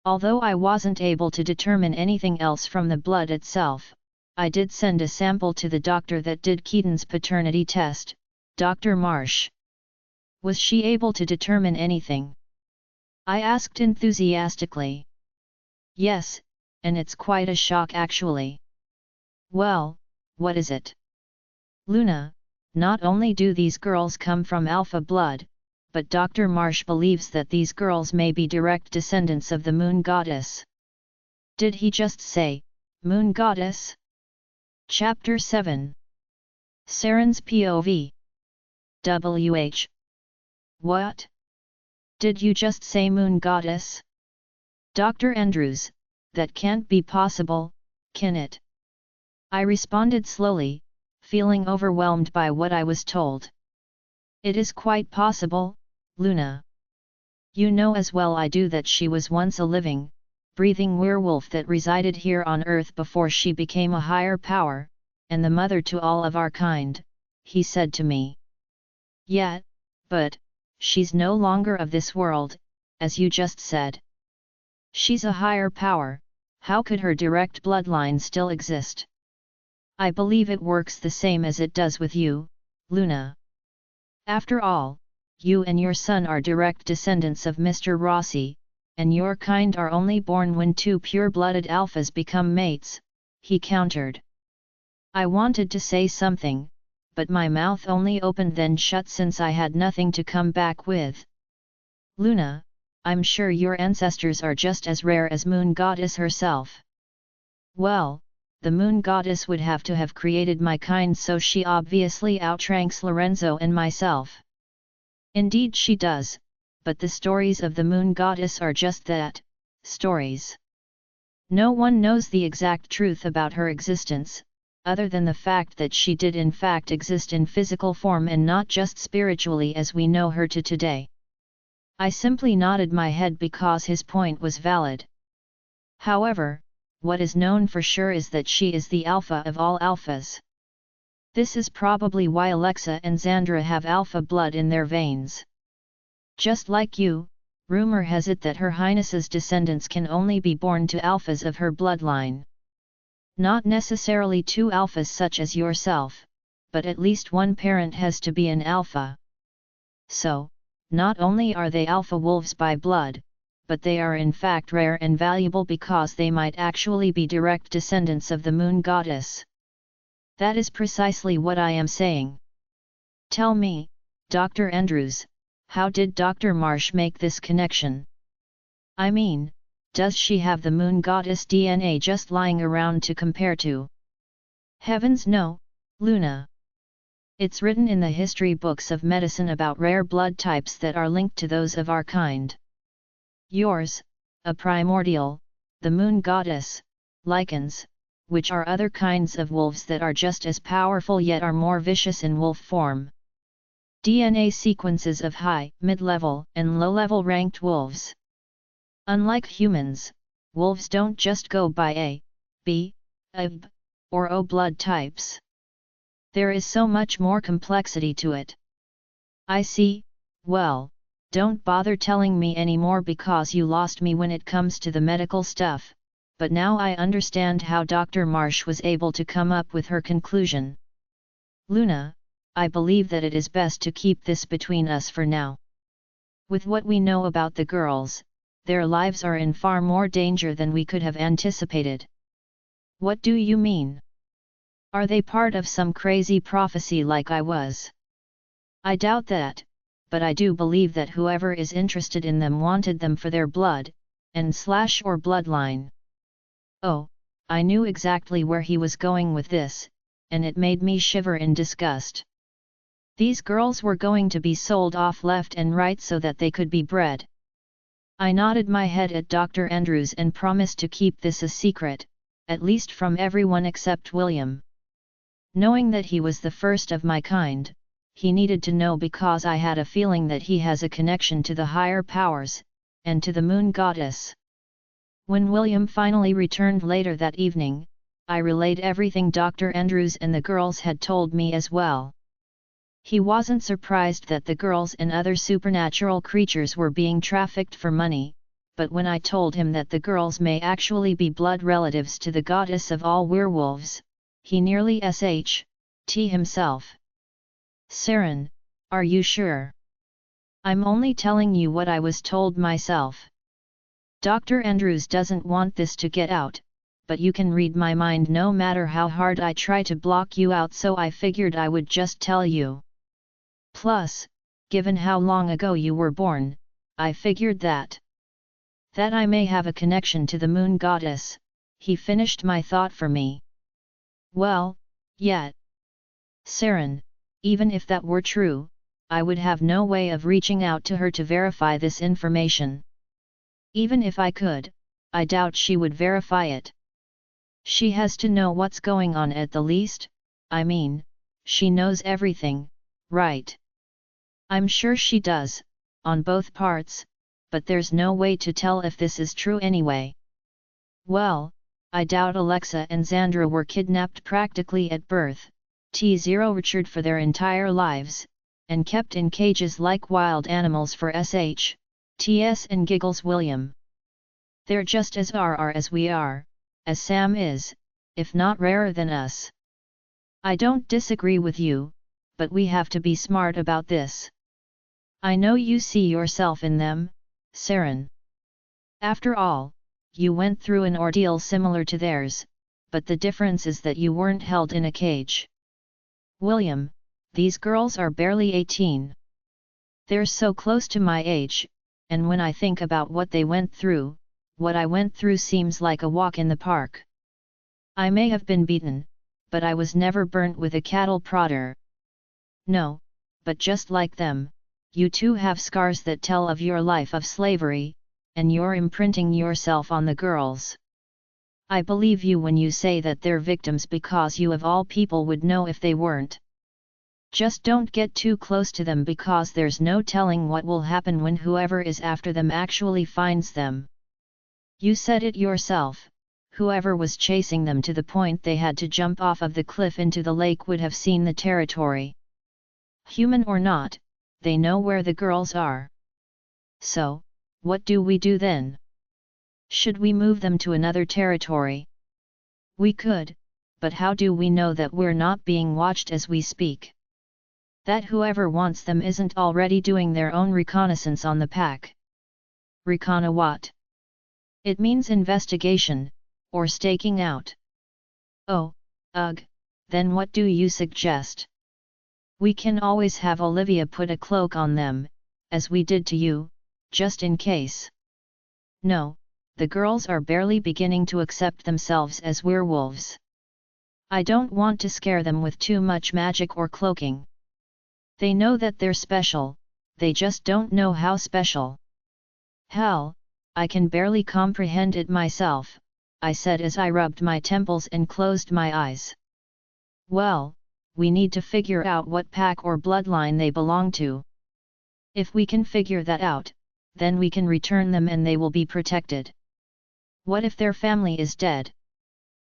Although I wasn't able to determine anything else from the blood itself, I did send a sample to the doctor that did Keaton's paternity test, Dr. Marsh. Was she able to determine anything? I asked enthusiastically. Yes, and it's quite a shock actually. Well, what is it? Luna, not only do these girls come from alpha blood, but Dr. Marsh believes that these girls may be direct descendants of the moon goddess. Did he just say, moon goddess? Chapter 7. Sarin's POV. WH. What? Did you just say moon goddess? Dr. Andrews, that can't be possible, can it? I responded slowly, feeling overwhelmed by what I was told. It is quite possible, Luna. You know as well I do that she was once a living, breathing werewolf that resided here on Earth before she became a higher power, and the mother to all of our kind, he said to me. Yeah, but, she's no longer of this world, as you just said. She's a higher power, how could her direct bloodline still exist? I believe it works the same as it does with you, Luna. After all, you and your son are direct descendants of Mr. Rossi, and your kind are only born when two pure-blooded alphas become mates, he countered. I wanted to say something, but my mouth only opened then shut since I had nothing to come back with. Luna, I'm sure your ancestors are just as rare as Moon Goddess herself. Well, the moon goddess would have to have created my kind, so she obviously outranks Lorenzo and myself. Indeed she does, but the stories of the moon goddess are just that, stories. No one knows the exact truth about her existence, other than the fact that she did in fact exist in physical form and not just spiritually as we know her to today. I simply nodded my head because his point was valid. However, what is known for sure is that she is the alpha of all alphas. This is probably why Alexa and Xandra have alpha blood in their veins. Just like you, rumor has it that Her Highness's descendants can only be born to alphas of her bloodline. Not necessarily two alphas such as yourself, but at least one parent has to be an alpha. So, not only are they alpha wolves by blood, but they are in fact rare and valuable because they might actually be direct descendants of the moon goddess. That is precisely what I am saying. Tell me, Dr. Andrews, how did Dr. Marsh make this connection? I mean, does she have the moon goddess DNA just lying around to compare to? Heavens no, Luna. It's written in the history books of medicine about rare blood types that are linked to those of our kind. Yours, a primordial, the moon goddess, lichens, which are other kinds of wolves that are just as powerful yet are more vicious in wolf form. DNA sequences of high, mid-level, and low-level ranked wolves. Unlike humans, wolves don't just go by A, B, AB, or O blood types. There is so much more complexity to it. I see. Well, don't bother telling me anymore because you lost me when it comes to the medical stuff, but now I understand how Dr. Marsh was able to come up with her conclusion. Luna, I believe that it is best to keep this between us for now. With what we know about the girls, their lives are in far more danger than we could have anticipated. What do you mean? Are they part of some crazy prophecy like I was? I doubt that, but I do believe that whoever is interested in them wanted them for their blood, or bloodline. Oh, I knew exactly where he was going with this, and it made me shiver in disgust. These girls were going to be sold off left and right so that they could be bred. I nodded my head at Dr. Andrews and promised to keep this a secret, at least from everyone except William. Knowing that he was the first of my kind, he needed to know because I had a feeling that he has a connection to the higher powers, and to the moon goddess. When William finally returned later that evening, I relayed everything Dr. Andrews and the girls had told me as well. He wasn't surprised that the girls and other supernatural creatures were being trafficked for money, but when I told him that the girls may actually be blood relatives to the goddess of all werewolves, he nearly SH'd himself. Sarin, are you sure? I'm only telling you what I was told myself. Dr. Andrews doesn't want this to get out, but you can read my mind no matter how hard I try to block you out, so I figured I would just tell you. Plus, given how long ago you were born, I figured that I may have a connection to the moon goddess. He finished my thought for me. Well, yet. Sarin, even if that were true, I would have no way of reaching out to her to verify this information. Even if I could, I doubt she would verify it. She has to know what's going on at the least. I mean, she knows everything, right? I'm sure she does, on both parts, but there's no way to tell if this is true anyway. Well, I doubt Alexa and Xandra were kidnapped practically at birth, T0 for their entire lives, and kept in cages like wild animals for TS and giggles William. They're just as RR as we are, as Sam is, if not rarer than us. I don't disagree with you, but we have to be smart about this. I know you see yourself in them, Sarin. After all, you went through an ordeal similar to theirs, but the difference is that you weren't held in a cage. William, these girls are barely 18. They're so close to my age, and when I think about what they went through, what I went through seems like a walk in the park. I may have been beaten, but I was never burnt with a cattle prodder. No, but just like them, you too have scars that tell of your life of slavery, and you're imprinting yourself on the girls. I believe you when you say that they're victims because you of all people would know if they weren't. Just don't get too close to them because there's no telling what will happen when whoever is after them actually finds them. You said it yourself, whoever was chasing them to the point they had to jump off of the cliff into the lake would have seen the territory. Human or not, they know where the girls are. So, what do we do then? Should we move them to another territory? We could, but how do we know that we're not being watched as we speak? That whoever wants them isn't already doing their own reconnaissance on the pack. Reconna what? It means investigation, or staking out. Oh, ugh, then what do you suggest? We can always have Olivia put a cloak on them, as we did to you, just in case. No, the girls are barely beginning to accept themselves as werewolves. I don't want to scare them with too much magic or cloaking. They know that they're special, they just don't know how special. Hell, I can barely comprehend it myself, I said as I rubbed my temples and closed my eyes. Well, we need to figure out what pack or bloodline they belong to. If we can figure that out, then we can return them and they will be protected. What if their family is dead?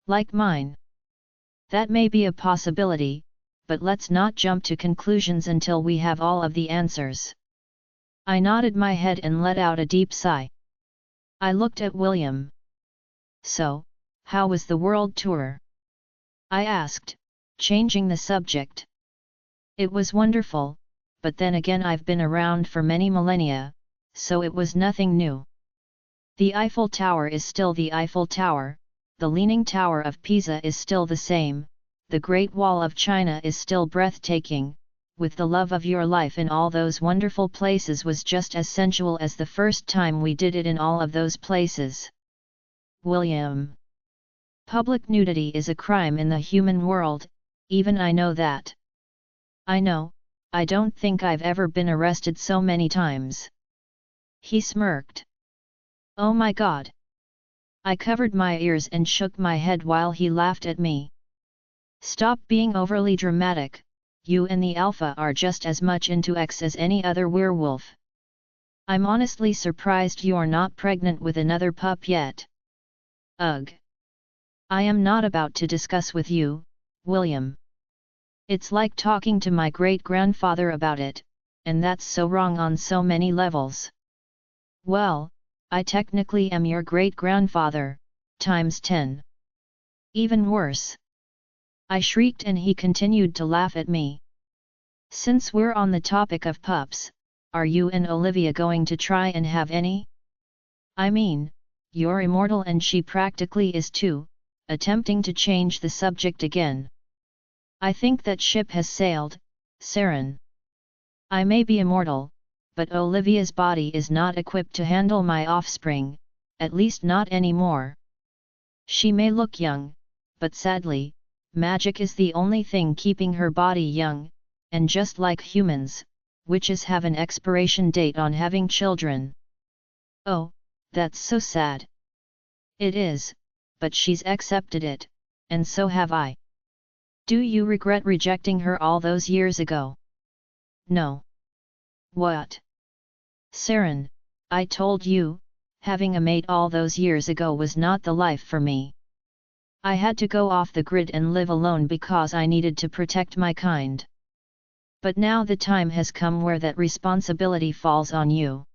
Like mine? That may be a possibility, but let's not jump to conclusions until we have all of the answers. I nodded my head and let out a deep sigh. I looked at William. So, how was the world tour? I asked, changing the subject. It was wonderful, but then again I've been around for many millennia, so it was nothing new. The Eiffel Tower is still the Eiffel Tower, the Leaning Tower of Pisa is still the same, the Great Wall of China is still breathtaking, with the love of your life in all those wonderful places was just as sensual as the first time we did it in all of those places. William. Public nudity is a crime in the human world, even I know that. I know, I don't think I've ever been arrested so many times. He smirked. Oh my God. I covered my ears and shook my head while he laughed at me. Stop being overly dramatic, you and the Alpha are just as much into X as any other werewolf. I'm honestly surprised you're not pregnant with another pup yet. Ugh. I am not about to discuss with you, William. It's like talking to my great-grandfather about it, and that's so wrong on so many levels. Well, I technically am your great-grandfather, times 10. Even worse. I shrieked and he continued to laugh at me. Since we're on the topic of pups, are you and Olivia going to try and have any? I mean, you're immortal and she practically is too, attempting to change the subject again. I think that ship has sailed, Sarin. I may be immortal, but Olivia's body is not equipped to handle my offspring, at least not anymore. She may look young, but sadly, magic is the only thing keeping her body young, and just like humans, witches have an expiration date on having children. Oh, that's so sad. It is, but she's accepted it, and so have I. Do you regret rejecting her all those years ago? No. What? Sarin, I told you, having a mate all those years ago was not the life for me. I had to go off the grid and live alone because I needed to protect my kind. But now the time has come where that responsibility falls on you.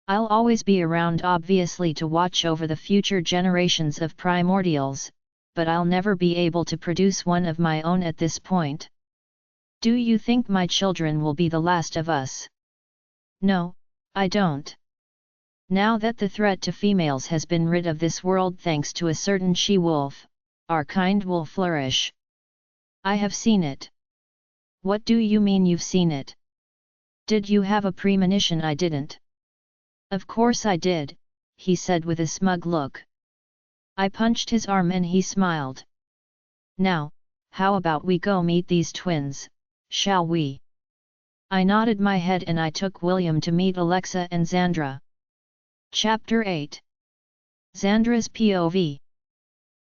I'll always be around obviously to watch over the future generations of primordials, but I'll never be able to produce one of my own at this point. Do you think my children will be the last of us? No, I don't. Now that the threat to females has been rid of this world thanks to a certain she-wolf, our kind will flourish. I have seen it. What do you mean you've seen it? Did you have a premonition I didn't? Of course I did, he said with a smug look. I punched his arm and he smiled. Now, how about we go meet these twins, shall we? I nodded my head and I took William to meet Alexa and Xandra. Chapter 8. Xandra's POV.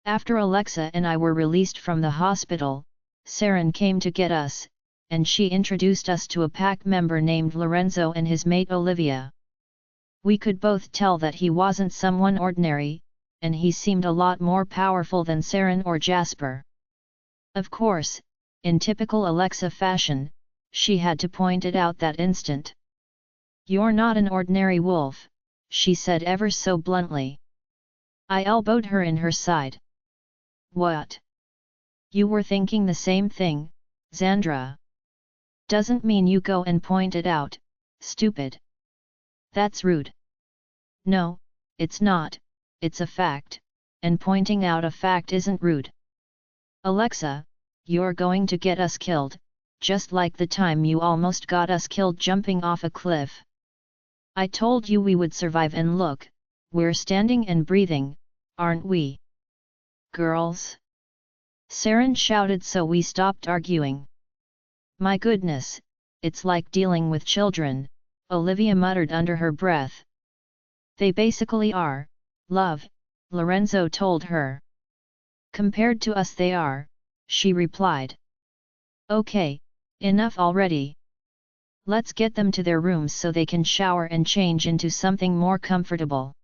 After Alexa and I were released from the hospital, Sarin came to get us, and she introduced us to a pack member named Lorenzo and his mate Olivia. We could both tell that he wasn't someone ordinary, and he seemed a lot more powerful than Sarin or Jasper. Of course, in typical Alexa fashion, she had to point it out that instant. "You're not an ordinary wolf," she said ever so bluntly. I elbowed her in her side. "What? You were thinking the same thing, Xandra. Doesn't mean you go and point it out, stupid. That's rude." "No, it's not, it's a fact, and pointing out a fact isn't rude. Alexa, you're going to get us killed, just like the time you almost got us killed jumping off a cliff. I told you we would survive and look, we're standing and breathing, aren't we? Girls?" Sarin shouted, so we stopped arguing. "My goodness, it's like dealing with children," Olivia muttered under her breath. "They basically are, love," Lorenzo told her. "Compared to us they are," she replied. "Okay, enough already. Let's get them to their rooms so they can shower and change into something more comfortable."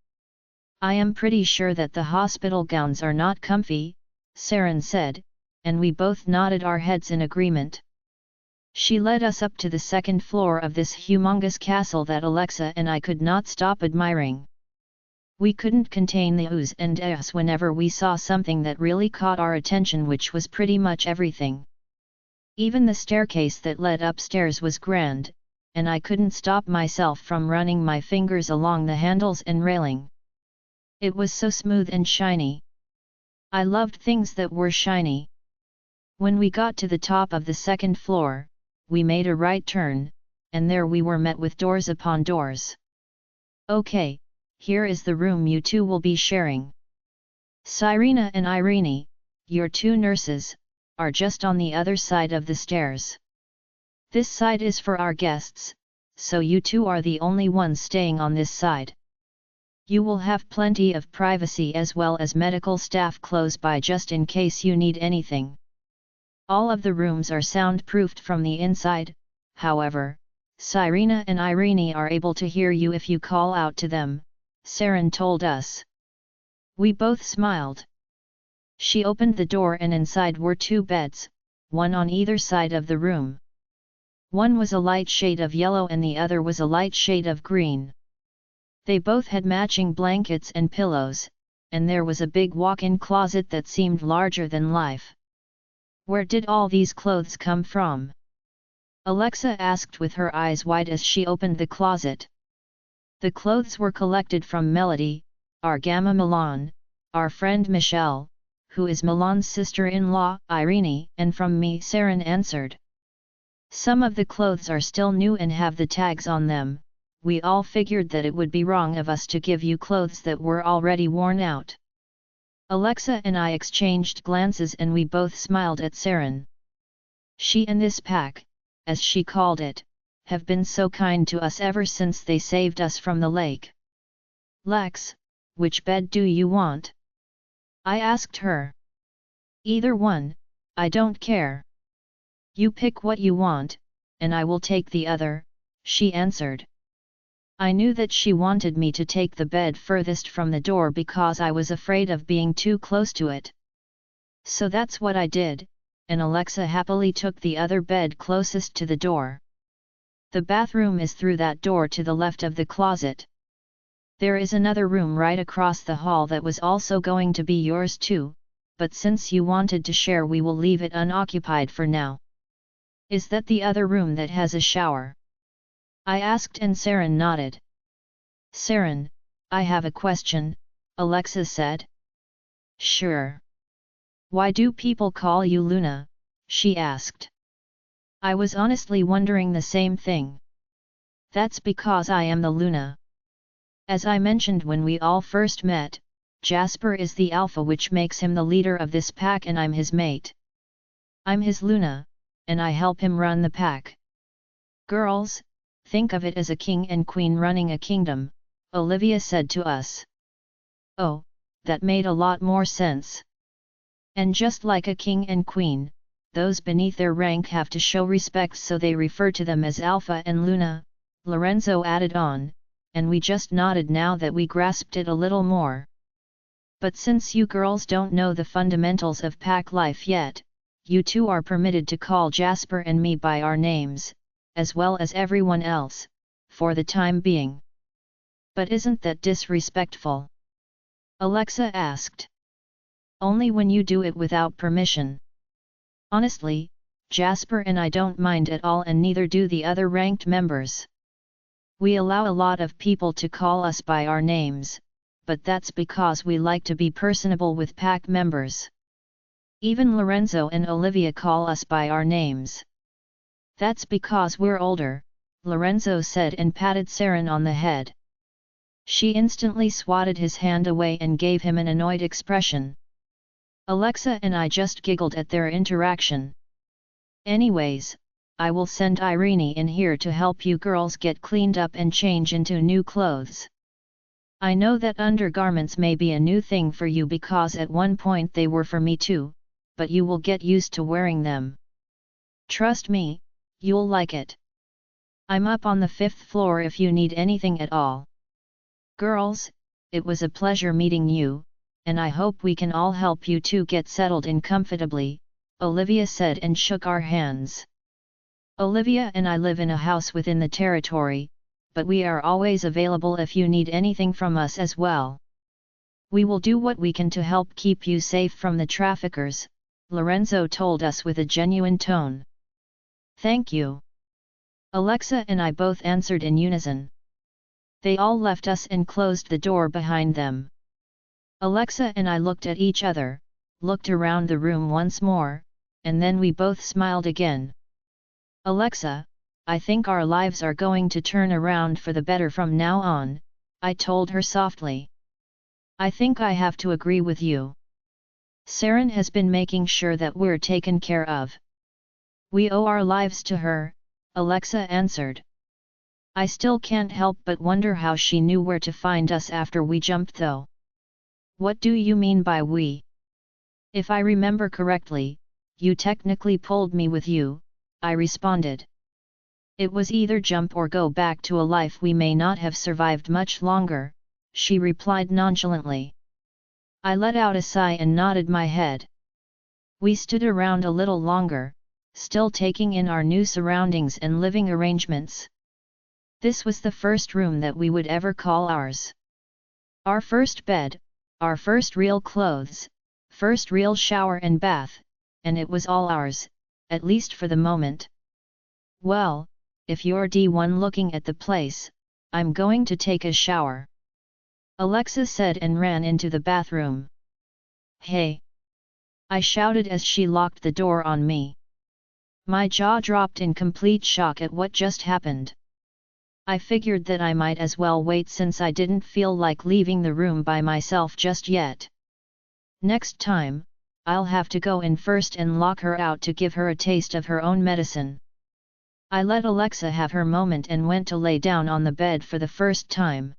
"I am pretty sure that the hospital gowns are not comfy," Sarin said, and we both nodded our heads in agreement. She led us up to the second floor of this humongous castle that Alexa and I could not stop admiring. We couldn't contain the oohs and ahs whenever we saw something that really caught our attention, which was pretty much everything. Even the staircase that led upstairs was grand, and I couldn't stop myself from running my fingers along the handles and railing. It was so smooth and shiny. I loved things that were shiny. When we got to the top of the second floor, we made a right turn, and there we were met with doors upon doors. "Okay, here is the room you two will be sharing. Cyrena and Irene, your two nurses, are just on the other side of the stairs. This side is for our guests, so you two are the only ones staying on this side. You will have plenty of privacy as well as medical staff close by just in case you need anything. All of the rooms are soundproofed from the inside, however, Cyrena and Irene are able to hear you if you call out to them," Sarin told us. We both smiled. She opened the door and inside were two beds, one on either side of the room. One was a light shade of yellow and the other was a light shade of green. They both had matching blankets and pillows, and there was a big walk-in closet that seemed larger than life. "Where did all these clothes come from?" Alexa asked with her eyes wide as she opened the closet. "The clothes were collected from Melody, our Gamma Milan, our friend Michelle, who is Milan's sister-in-law, Irene, and from me," Sarin answered. "Some of the clothes are still new and have the tags on them. We all figured that it would be wrong of us to give you clothes that were already worn out." Alexa and I exchanged glances and we both smiled at Sarin. She and this pack, as she called it, have been so kind to us ever since they saved us from the lake. "Lex, which bed do you want?" I asked her. "Either one, I don't care. You pick what you want, and I will take the other," she answered. I knew that she wanted me to take the bed furthest from the door because I was afraid of being too close to it. So that's what I did, and Alexa happily took the other bed closest to the door. "The bathroom is through that door to the left of the closet. There is another room right across the hall that was also going to be yours too, but since you wanted to share we will leave it unoccupied for now." "Is that the other room that has a shower?" I asked and Sarin nodded. "Sarin, I have a question," Alexa said. "Sure. Why do people call you Luna?" she asked. I was honestly wondering the same thing. "That's because I am the Luna. As I mentioned when we all first met, Jasper is the alpha, which makes him the leader of this pack, and I'm his mate. I'm his Luna, and I help him run the pack. Girls, think of it as a king and queen running a kingdom, Olivia said to us. Oh, that made a lot more sense. And just like a king and queen, those beneath their rank have to show respect, so they refer to them as Alpha and Luna, Lorenzo added on, and we just nodded now that we grasped it a little more. But since you girls don't know the fundamentals of pack life yet, you two are permitted to call Jasper and me by our names, as well as everyone else, for the time being. But isn't that disrespectful? Alexa asked. Only when you do it without permission. Honestly, Jasper and I don't mind at all, and neither do the other ranked members. We allow a lot of people to call us by our names, but that's because we like to be personable with pack members. Even Lorenzo and Olivia call us by our names. That's because we're older, Lorenzo said and patted Sarin on the head. She instantly swatted his hand away and gave him an annoyed expression. Alexa and I just giggled at their interaction. Anyways, I will send Irene in here to help you girls get cleaned up and change into new clothes. I know that undergarments may be a new thing for you because at one point they were for me too, but you will get used to wearing them. Trust me, you'll like it. I'm up on the 5th floor if you need anything at all. Girls, it was a pleasure meeting you, and I hope we can all help you two get settled in comfortably, Olivia said and shook our hands. Olivia and I live in a house within the territory, but we are always available if you need anything from us as well. We will do what we can to help keep you safe from the traffickers, Lorenzo told us with a genuine tone. Thank you. Alexa and I both answered in unison. They all left us and closed the door behind them. Alexa and I looked at each other, looked around the room once more, and then we both smiled again. Alexa, I think our lives are going to turn around for the better from now on, I told her softly. I think I have to agree with you. Sarin has been making sure that we're taken care of. We owe our lives to her, Alexa answered. I still can't help but wonder how she knew where to find us after we jumped though. What do you mean by we? If I remember correctly, you technically pulled me with you, I responded. It was either jump or go back to a life we may not have survived much longer, she replied nonchalantly. I let out a sigh and nodded my head. We stood around a little longer, still taking in our new surroundings and living arrangements. This was the first room that we would ever call ours. Our first bed, our first real clothes, first real shower and bath, and it was all ours, at least for the moment. Well, if you're D1 looking at the place, I'm going to take a shower. Alexa said and ran into the bathroom. Hey! I shouted as she locked the door on me. My jaw dropped in complete shock at what just happened. I figured that I might as well wait since I didn't feel like leaving the room by myself just yet. Next time, I'll have to go in first and lock her out to give her a taste of her own medicine. I let Alexa have her moment and went to lay down on the bed for the first time.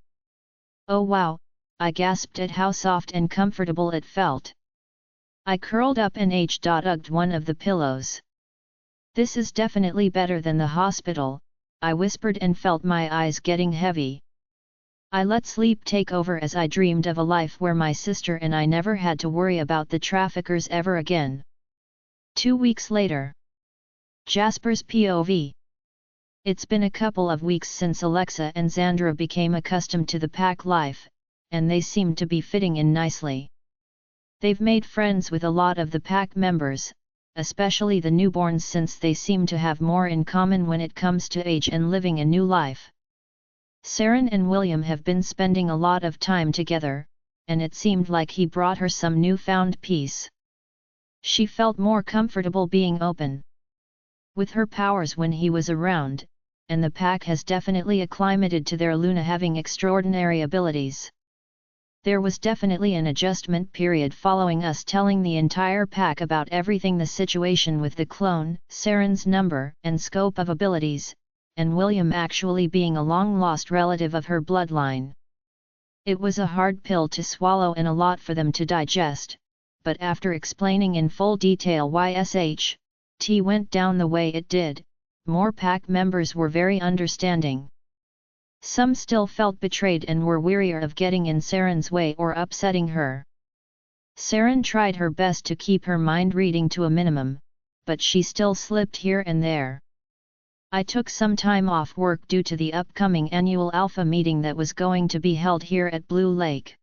Oh wow, I gasped at how soft and comfortable it felt. I curled up and hugged one of the pillows. This is definitely better than the hospital, I whispered and felt my eyes getting heavy. I let sleep take over as I dreamed of a life where my sister and I never had to worry about the traffickers ever again. 2 weeks later. Jasper's POV. It's been a couple of weeks since Alexa and Xandra became accustomed to the pack life, and they seem to be fitting in nicely. They've made friends with a lot of the pack members, especially the newborns, since they seem to have more in common when it comes to age and living a new life. Sarin and William have been spending a lot of time together, and it seemed like he brought her some newfound peace. She felt more comfortable being open with her powers when he was around, and the pack has definitely acclimated to their Luna having extraordinary abilities. There was definitely an adjustment period following us telling the entire pack about everything, the situation with the clone, Sarin's number and scope of abilities, and William actually being a long-lost relative of her bloodline. It was a hard pill to swallow and a lot for them to digest, but after explaining in full detail why SHT went down the way it did, more pack members were very understanding. Some still felt betrayed and were wearier of getting in Sarin's way or upsetting her. Sarin tried her best to keep her mind reading to a minimum, but she still slipped here and there. I took some time off work due to the upcoming annual Alpha meeting that was going to be held here at Blue Lake.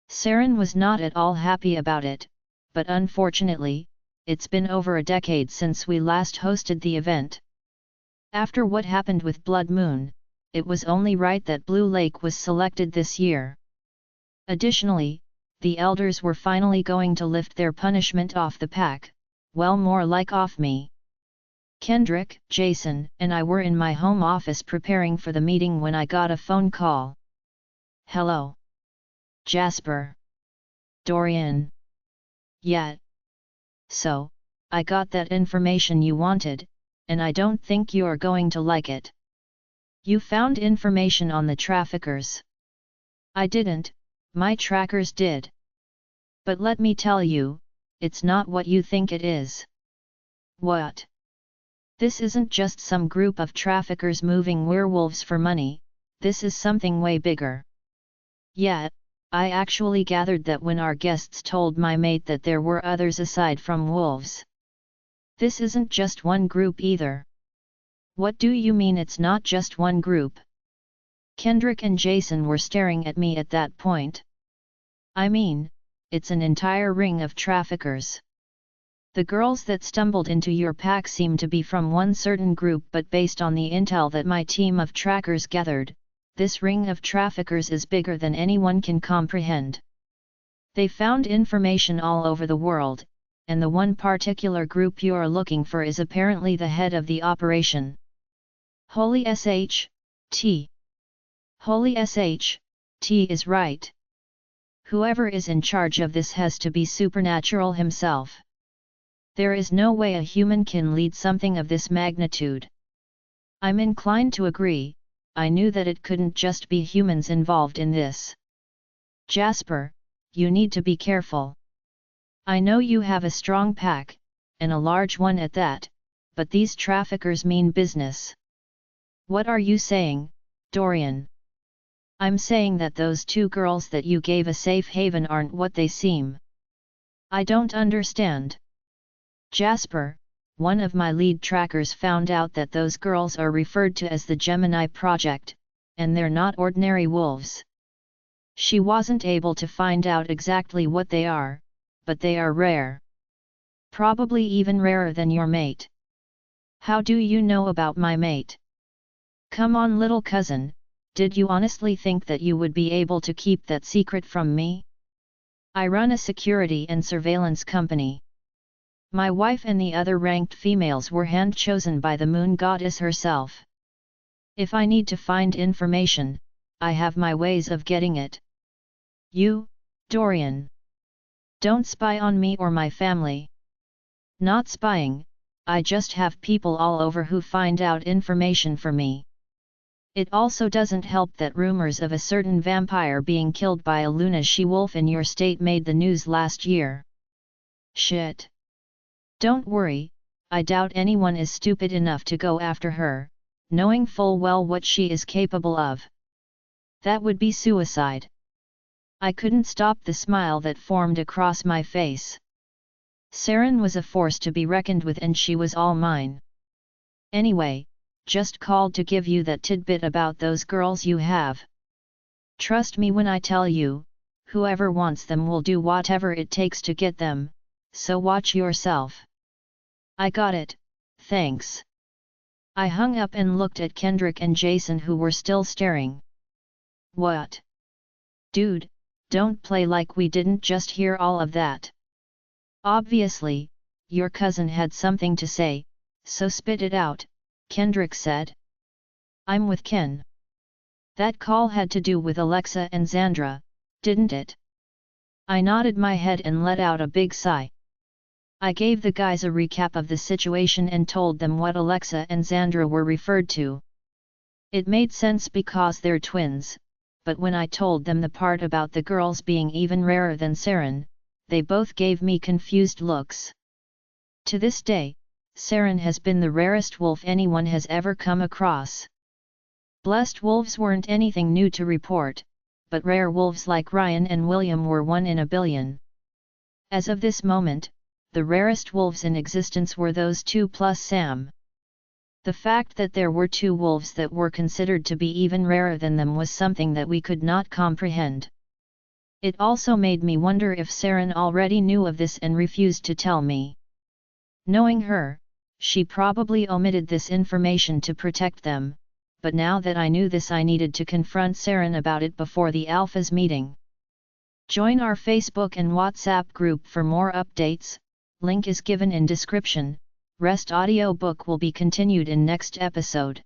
Sarin was not at all happy about it, but unfortunately, it's been over a decade since we last hosted the event. After what happened with Blood Moon, it was only right that Blue Lake was selected this year. Additionally, the elders were finally going to lift their punishment off the pack, well, more like off me. Kendrick, Jason, and I were in my home office preparing for the meeting when I got a phone call. "Hello? Jasper? Dorian? Yeah. So, I got that information you wanted, and I don't think you're going to like it. You found information on the traffickers." "I didn't, my trackers did. But let me tell you, it's not what you think it is." "What?" "This isn't just some group of traffickers moving werewolves for money, this is something way bigger." "Yeah, I actually gathered that when our guests told my mate that there were others aside from wolves. This isn't just one group either." "What do you mean it's not just one group?" Kendrick and Jason were staring at me at that point. "I mean, it's an entire ring of traffickers. The girls that stumbled into your pack seem to be from one certain group, but based on the intel that my team of trackers gathered, this ring of traffickers is bigger than anyone can comprehend. They found information all over the world, and the one particular group you're looking for is apparently the head of the operation." "Holy SHT. Holy SHT is right. Whoever is in charge of this has to be supernatural himself. There is no way a human can lead something of this magnitude." "I'm inclined to agree, I knew that it couldn't just be humans involved in this." "Jasper, you need to be careful. I know you have a strong pack, and a large one at that, but these traffickers mean business." "What are you saying, Dorian?" "I'm saying that those two girls that you gave a safe haven aren't what they seem." "I don't understand." "Jasper, one of my lead trackers found out that those girls are referred to as the Gemini Project, and they're not ordinary wolves. She wasn't able to find out exactly what they are, but they are rare. Probably even rarer than your mate." "How do you know about my mate?" "Come on, little cousin, did you honestly think that you would be able to keep that secret from me? I run a security and surveillance company. My wife and the other ranked females were hand-chosen by the moon goddess herself. If I need to find information, I have my ways of getting it." "You, Dorian. Don't spy on me or my family." "Not spying, I just have people all over who find out information for me. It also doesn't help that rumors of a certain vampire being killed by a Luna she-wolf in your state made the news last year." "Shit. Don't worry, I doubt anyone is stupid enough to go after her, knowing full well what she is capable of. That would be suicide." I couldn't stop the smile that formed across my face. Sarin was a force to be reckoned with, and she was all mine. "Anyway, just called to give you that tidbit about those girls you have. Trust me when I tell you, whoever wants them will do whatever it takes to get them, so watch yourself." "I got it, thanks." I hung up and looked at Kendrick and Jason, who were still staring. "What? Dude, don't play like we didn't just hear all of that. Obviously, your cousin had something to say, so spit it out," Kendrick said. "I'm with Ken. That call had to do with Alexa and Xandra, didn't it?" I nodded my head and let out a big sigh. I gave the guys a recap of the situation and told them what Alexa and Xandra were referred to. It made sense because they're twins, but when I told them the part about the girls being even rarer than Sarin, they both gave me confused looks. To this day, Sarin has been the rarest wolf anyone has ever come across. Blessed wolves weren't anything new to report, but rare wolves like Ryan and William were 1 in a billion. As of this moment, the rarest wolves in existence were those 2 plus Sam. The fact that there were 2 wolves that were considered to be even rarer than them was something that we could not comprehend. It also made me wonder if Sarin already knew of this and refused to tell me. Knowing her, she probably omitted this information to protect them, but now that I knew this, I needed to confront Sarin about it before the Alphas meeting. Join our Facebook and WhatsApp group for more updates, link is given in description. Rest audiobook will be continued in next episode.